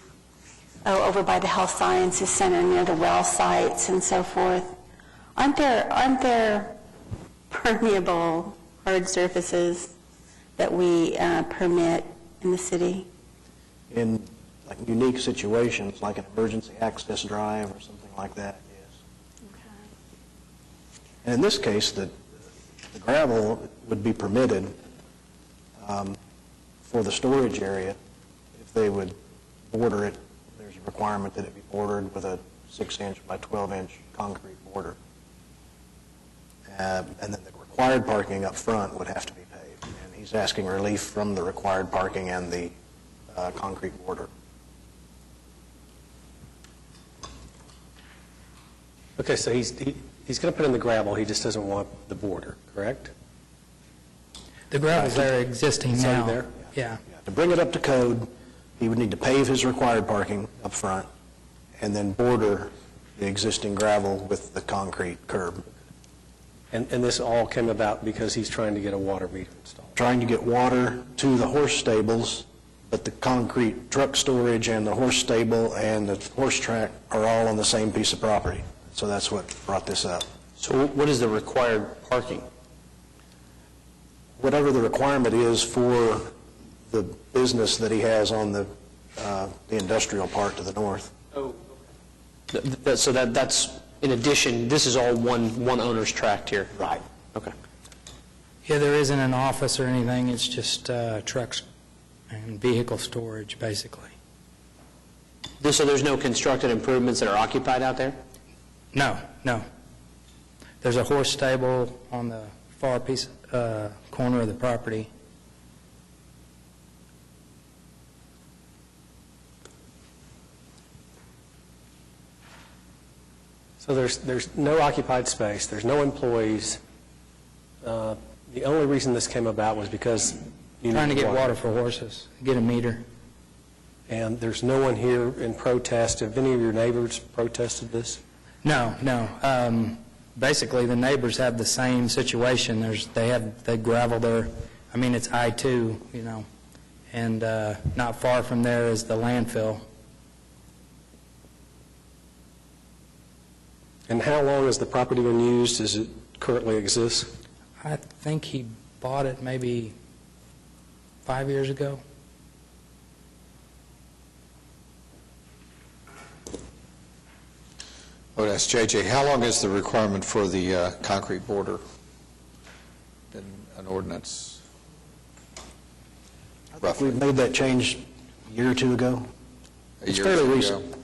over by the Health Sciences Center near the well sites and so forth? Aren't there permeable hard surfaces that we permit in the city? In like unique situations, like an emergency access drive or something like that, yes. Okay. And in this case, the gravel would be permitted for the storage area if they would border it. There's a requirement that it be bordered with a 6-inch by 12-inch concrete border. And then the required parking up front would have to be paved. And he's asking relief from the required parking and the concrete border. Okay, so he's going to put in the gravel, he just doesn't want the border, correct? The gravel's there existing It's now. already there? Yeah. To bring it up to code, he would need to pave his required parking up front and then border the existing gravel with the concrete curb. And this all came about because he's trying to get a water meter installed? Trying to get water to the horse stables, but the concrete truck storage and the horse stable and the horse track are all on the same piece of property. So that's what brought this up. So what is the required parking? Whatever the requirement is for the business that he has on the industrial part to the north. Oh, okay. So that's, in addition, this is all one owner's tract here? Right. Okay. Yeah, there isn't an office or anything, it's just trucks and vehicle storage, basically. So there's no constructed improvements that are occupied out there? No, no. There's a horse stable on the far corner of the property. So there's no occupied space, there's no employees. The only reason this came about was because you Trying to need get water for horses, get a meter. And there's no one here in protest. Have any of your neighbors protested this? No, no. Basically, the neighbors have the same situation. They gravel there. I mean, it's I-2, and not far from there is the landfill. And how long has the property been used as it currently exists? I think he bought it maybe 5 years ago. I would ask JJ, how long is the requirement for the concrete border in an ordinance? We made that change a year or two ago. It's fairly recent.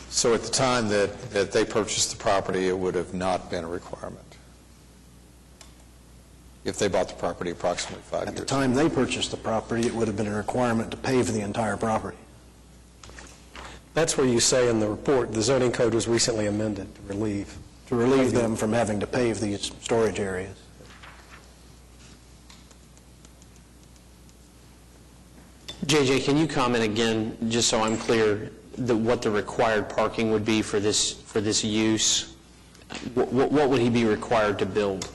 So at the time that they purchased the property, it would have not been a requirement? If they bought the property approximately 5 years? At the time they purchased the property, it would have been a requirement to pave the entire property. That's where you say in the report, the zoning code was recently amended to relieve. To relieve them from having to pave these storage areas. JJ, can you comment again, just so I'm clear, what the required parking would be for this use? What would he be required to build?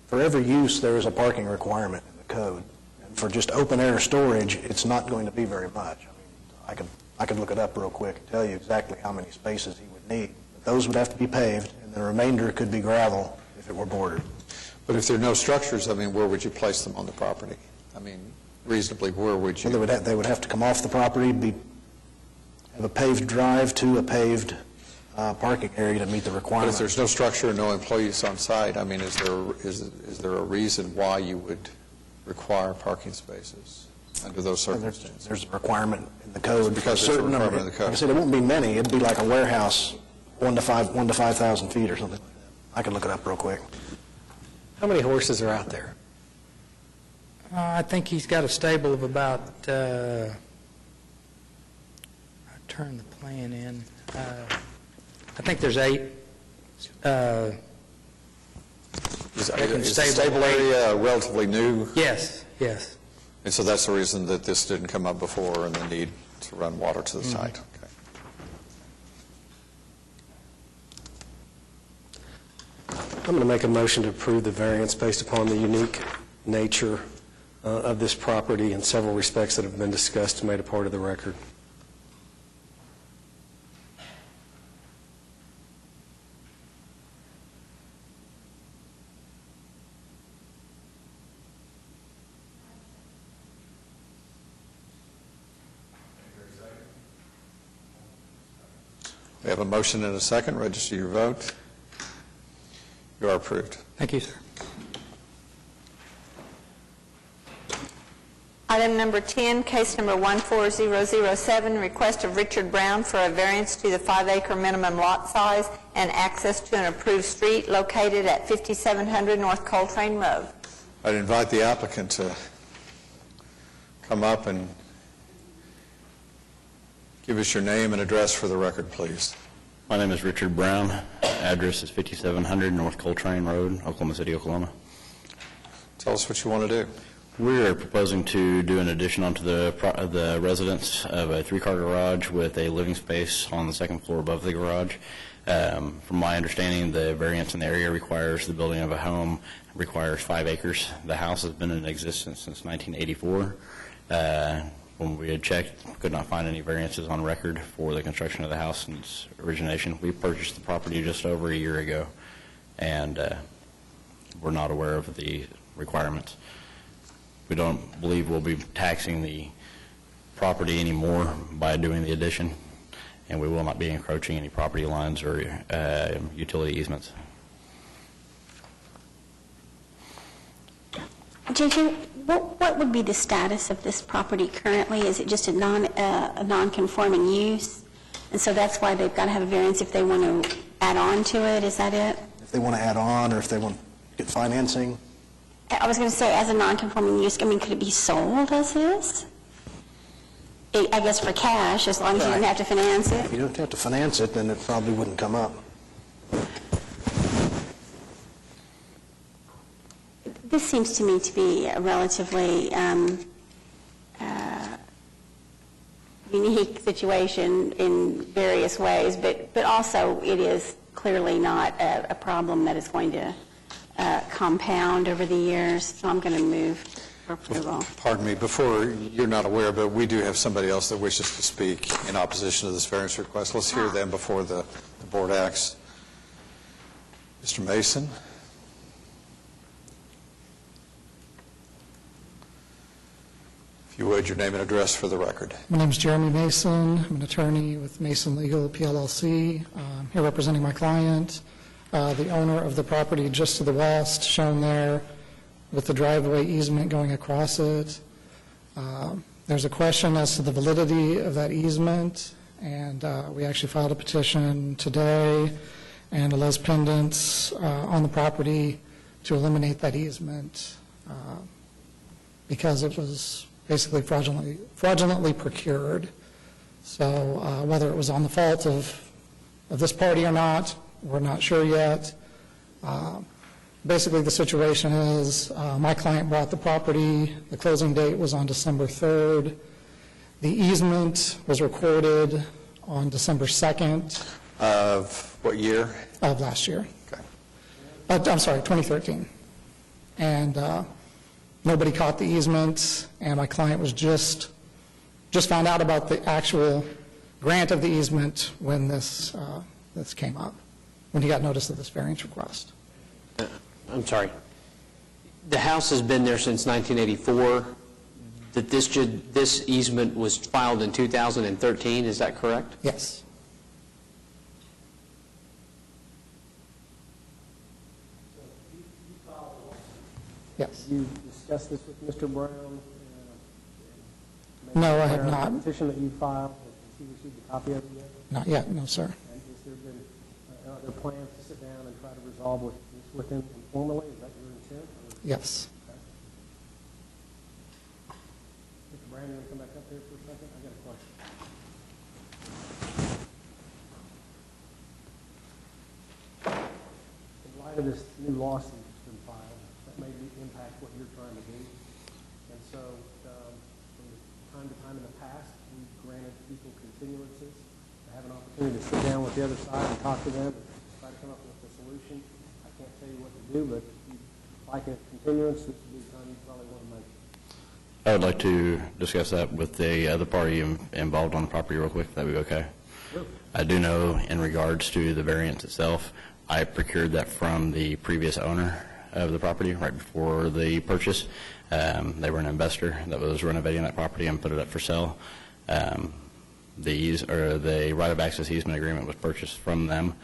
For every use, there is a parking requirement in the code. And for just open-air storage, it's not going to be very much. I mean, I could look it up real quick and tell you exactly how many spaces he would need. But those would have to be paved, and the remainder could be gravel if it were bordered. But if there are no structures, I mean, where would you place them on the property? I mean, reasonably, where would you? Well, they would have to come off the property, have a paved drive to a paved parking area to meet the But requirement. if there's no structure and no employees on site, I mean, is there a reason why you would require parking spaces under those circumstances? There's a requirement in the code. Because there's a requirement in the code. Like I said, it won't be many. It'd be like a warehouse, 1 to 5,000 feet or something. I can look it up real quick. How many horses are out there? I think he's got a stable of about, I turned the plan in, I think there's 8. Is the stable area relatively new? Yes, yes. And so that's the reason that this didn't come up before and the need to run water to the site? Okay. I'm going to make a motion to approve the variance based upon the unique nature of this property in several respects that have been discussed and made a part of the record. We have a motion and a second. Register your vote. You are approved. Thank you, sir. Item number 10, case number 14007, request of Richard Brown for a variance to the 5-acre minimum lot size and access to an approved street located at 5700 North Coltrane Road. I'd invite the applicant to come up and give us your name and address for the record, please. My name is Richard Brown. Address is 5700 North Coltrane Road, Oklahoma City, Oklahoma. Tell us what you want to do. We are proposing to do an addition onto the residence of a 3-car garage with a living space on the second floor above the garage. From my understanding, the variance in the area requires the building of a home, requires 5 acres. The house has been in existence since 1984. When we had checked, could not find any variances on record for the construction of the house since origination. We purchased the property just over a year ago, and we're not aware of the requirements. We don't believe we'll be taxing the property anymore by doing the addition, and we will not be encroaching any property lines or utility easements. JJ, what would be the status of this property currently? Is it just a non-conforming use? And so that's why they've got to have a variance if they want to add on to it? Is that it? If they want to add on or if they want to get financing. I was going to say, as a non-conforming use, I mean, could it be sold as is? I guess for cash, as long as you don't have to finance it? If you don't have to finance it, then it probably wouldn't come up. This seems to me to be a relatively unique situation in various ways, but also it is clearly not a problem that is going to compound over the years, so I'm going to move for approval. Pardon me, before, you're not aware, but we do have somebody else that wishes to speak in opposition to this variance request. Let's hear them before the board acts. Mr. Mason? If you would, your name and address for the record. My name is Jeremy Mason. I'm an attorney with Mason Legal PLLC. I'm here representing my client, the owner of the property just to the west, shown there with the driveway easement going across it. There's a question as to the validity of that easement, and we actually filed a petition today and a res pendens on the property to eliminate that easement because it was basically fraudulently procured. So whether it was on the fault of this party or not, we're not sure yet. Basically, the situation is my client bought the property. The closing date was on December 3rd. The easement was recorded on December 2nd. Of what year? Of last year. Okay. I'm sorry, 2013. And nobody caught the easement, and my client was just found out about the actual grant of the easement when this came up, when he got notice of this variance request. I'm sorry. The house has been there since 1984. That this easement was filed in 2013, is that correct? Yes. Yes. You discussed this with Mr. Brown? No, I have not. The petition that you filed, has he received a copy of it yet? Not yet, no, sir. And has there been, are there plans to sit down and try to resolve with him informally? Is that your intent? Yes. Okay. Mr. Brown, you want to come back up here for a second? I got a question. In light of this new lawsuit that's been filed, that may impact what you're trying to do. And so, from time to time in the past, we've granted people continuances to have an opportunity to sit down with the other side and talk to them and try to come up with a solution. I can't tell you what to do, but if you'd like a continuance, this would be the time you probably want to make it. I would like to discuss that with the other party involved on the property real quick, if that would be okay. Sure. I do know in regards to the variance itself, I procured that from the previous owner of the property right before the purchase. They were an investor that was renovating that property and put it up for sale. The right of access easement agreement was purchased from them,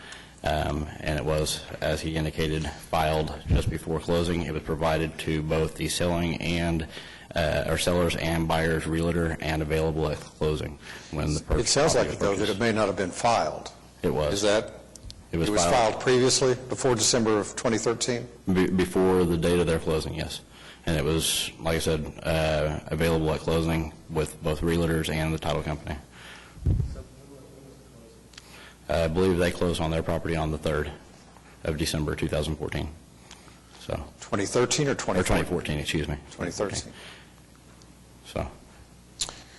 and it was, as he indicated, filed just before closing. It was provided to both the selling and or sellers and buyers realtor and available at closing when the purchase. It sounds like, property was though, that purchased. it may not have been filed. It was. Is that? It was filed previously, before December of 2013? Before the date of their closing, yes. And it was, like I said, available at closing with both realtors and the title company. I believe they closed on their property on the 3rd of December 2014. So 2013 or 2014? Or 2014, excuse me. 2013. So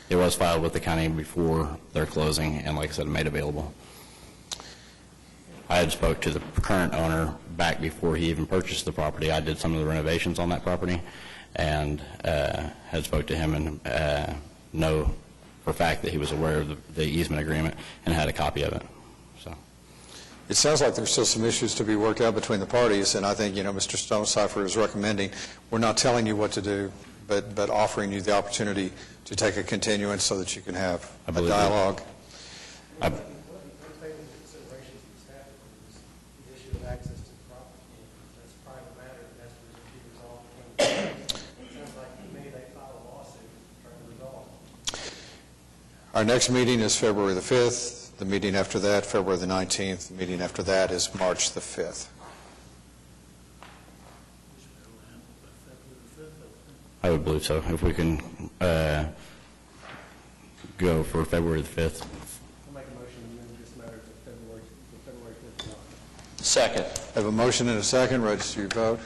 it was filed with the county before their closing and, like I said, made available. I had spoke to the current owner back before he even purchased the property. I did some of the renovations on that property and had spoke to him and know for a fact that he was aware of the easement agreement and had a copy of it. So It sounds like there's still some issues to be worked out between the parties, and I think, Mr. Stonecipher is recommending, we're not telling you what to do, but offering you the opportunity to take a continuance so that you can have a dialogue. Our next meeting is February the 5th. The meeting after that, February the 19th. The meeting after that is March the 5th. I would believe so. If we can go for February the 5th. I'll make a motion to move this matter to February 5th. Second. I have a motion and a second. Register your vote.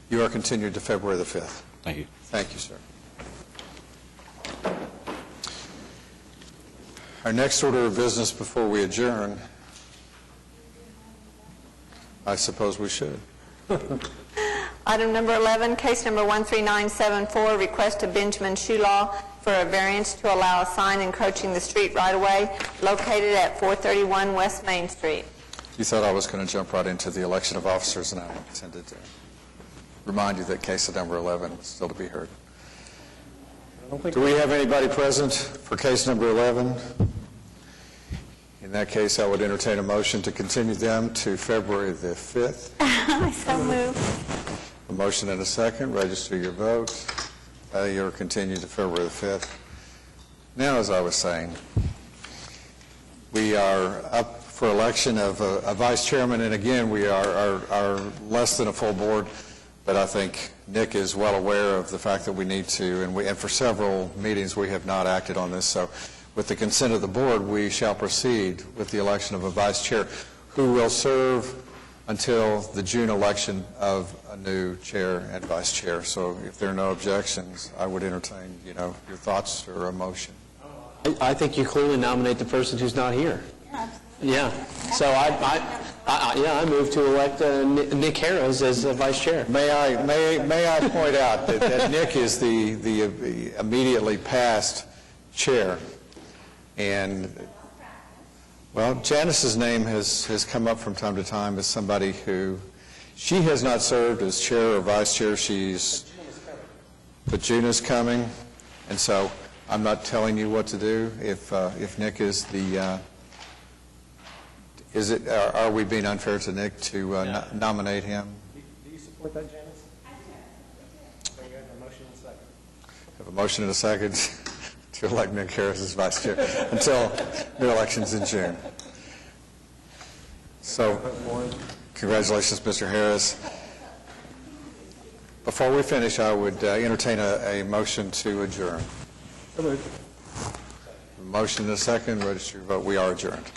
You are continued to February the 5th. Thank you. Thank you, sir. Our next order of business before we adjourn, I suppose we should. Item number 11, case number 13974, request of Benjamin Shulaw for a variance to allow a sign encroaching the street right-of-way located at 431 West Main Street. You thought I was going to jump right into the election of officers, and I intended to remind you that case number 11 was still to be heard. Do we have anybody present for case number 11? In that case, I would entertain a motion to continue them to February the 5th. I so move. A motion and a second. Register your vote. You're continued to February the 5th. Now, as I was saying, we are up for election of a vice chairman, and again, we are less than a full board, but I think Nick is well aware of the fact that we need to, and for several meetings we have not acted on this, so with the consent of the board, we shall proceed with the election of a vice chair who will serve until the June election of a new chair and vice chair. So if there are no objections, I would entertain, your thoughts or a motion. I think you clearly nominate the person who's not here. Yeah. So I move to elect Nick Harris as vice chair. May I point out that Nick is the immediately past chair, and well, Janice's name has come up from time to time as somebody who, she has not served as chair or vice chair. But Juna's coming, and so I'm not telling you what to do. If Nick is the, are we being unfair to Nick to nominate him? Do you support that, Janice? I do. So you have a motion and a second. Have a motion and a second to elect Nick Harris as vice chair until new elections in June. So, congratulations, Mr. Harris. Before we finish, I would entertain a motion to adjourn. Motion and a second. Register your vote. We are adjourned.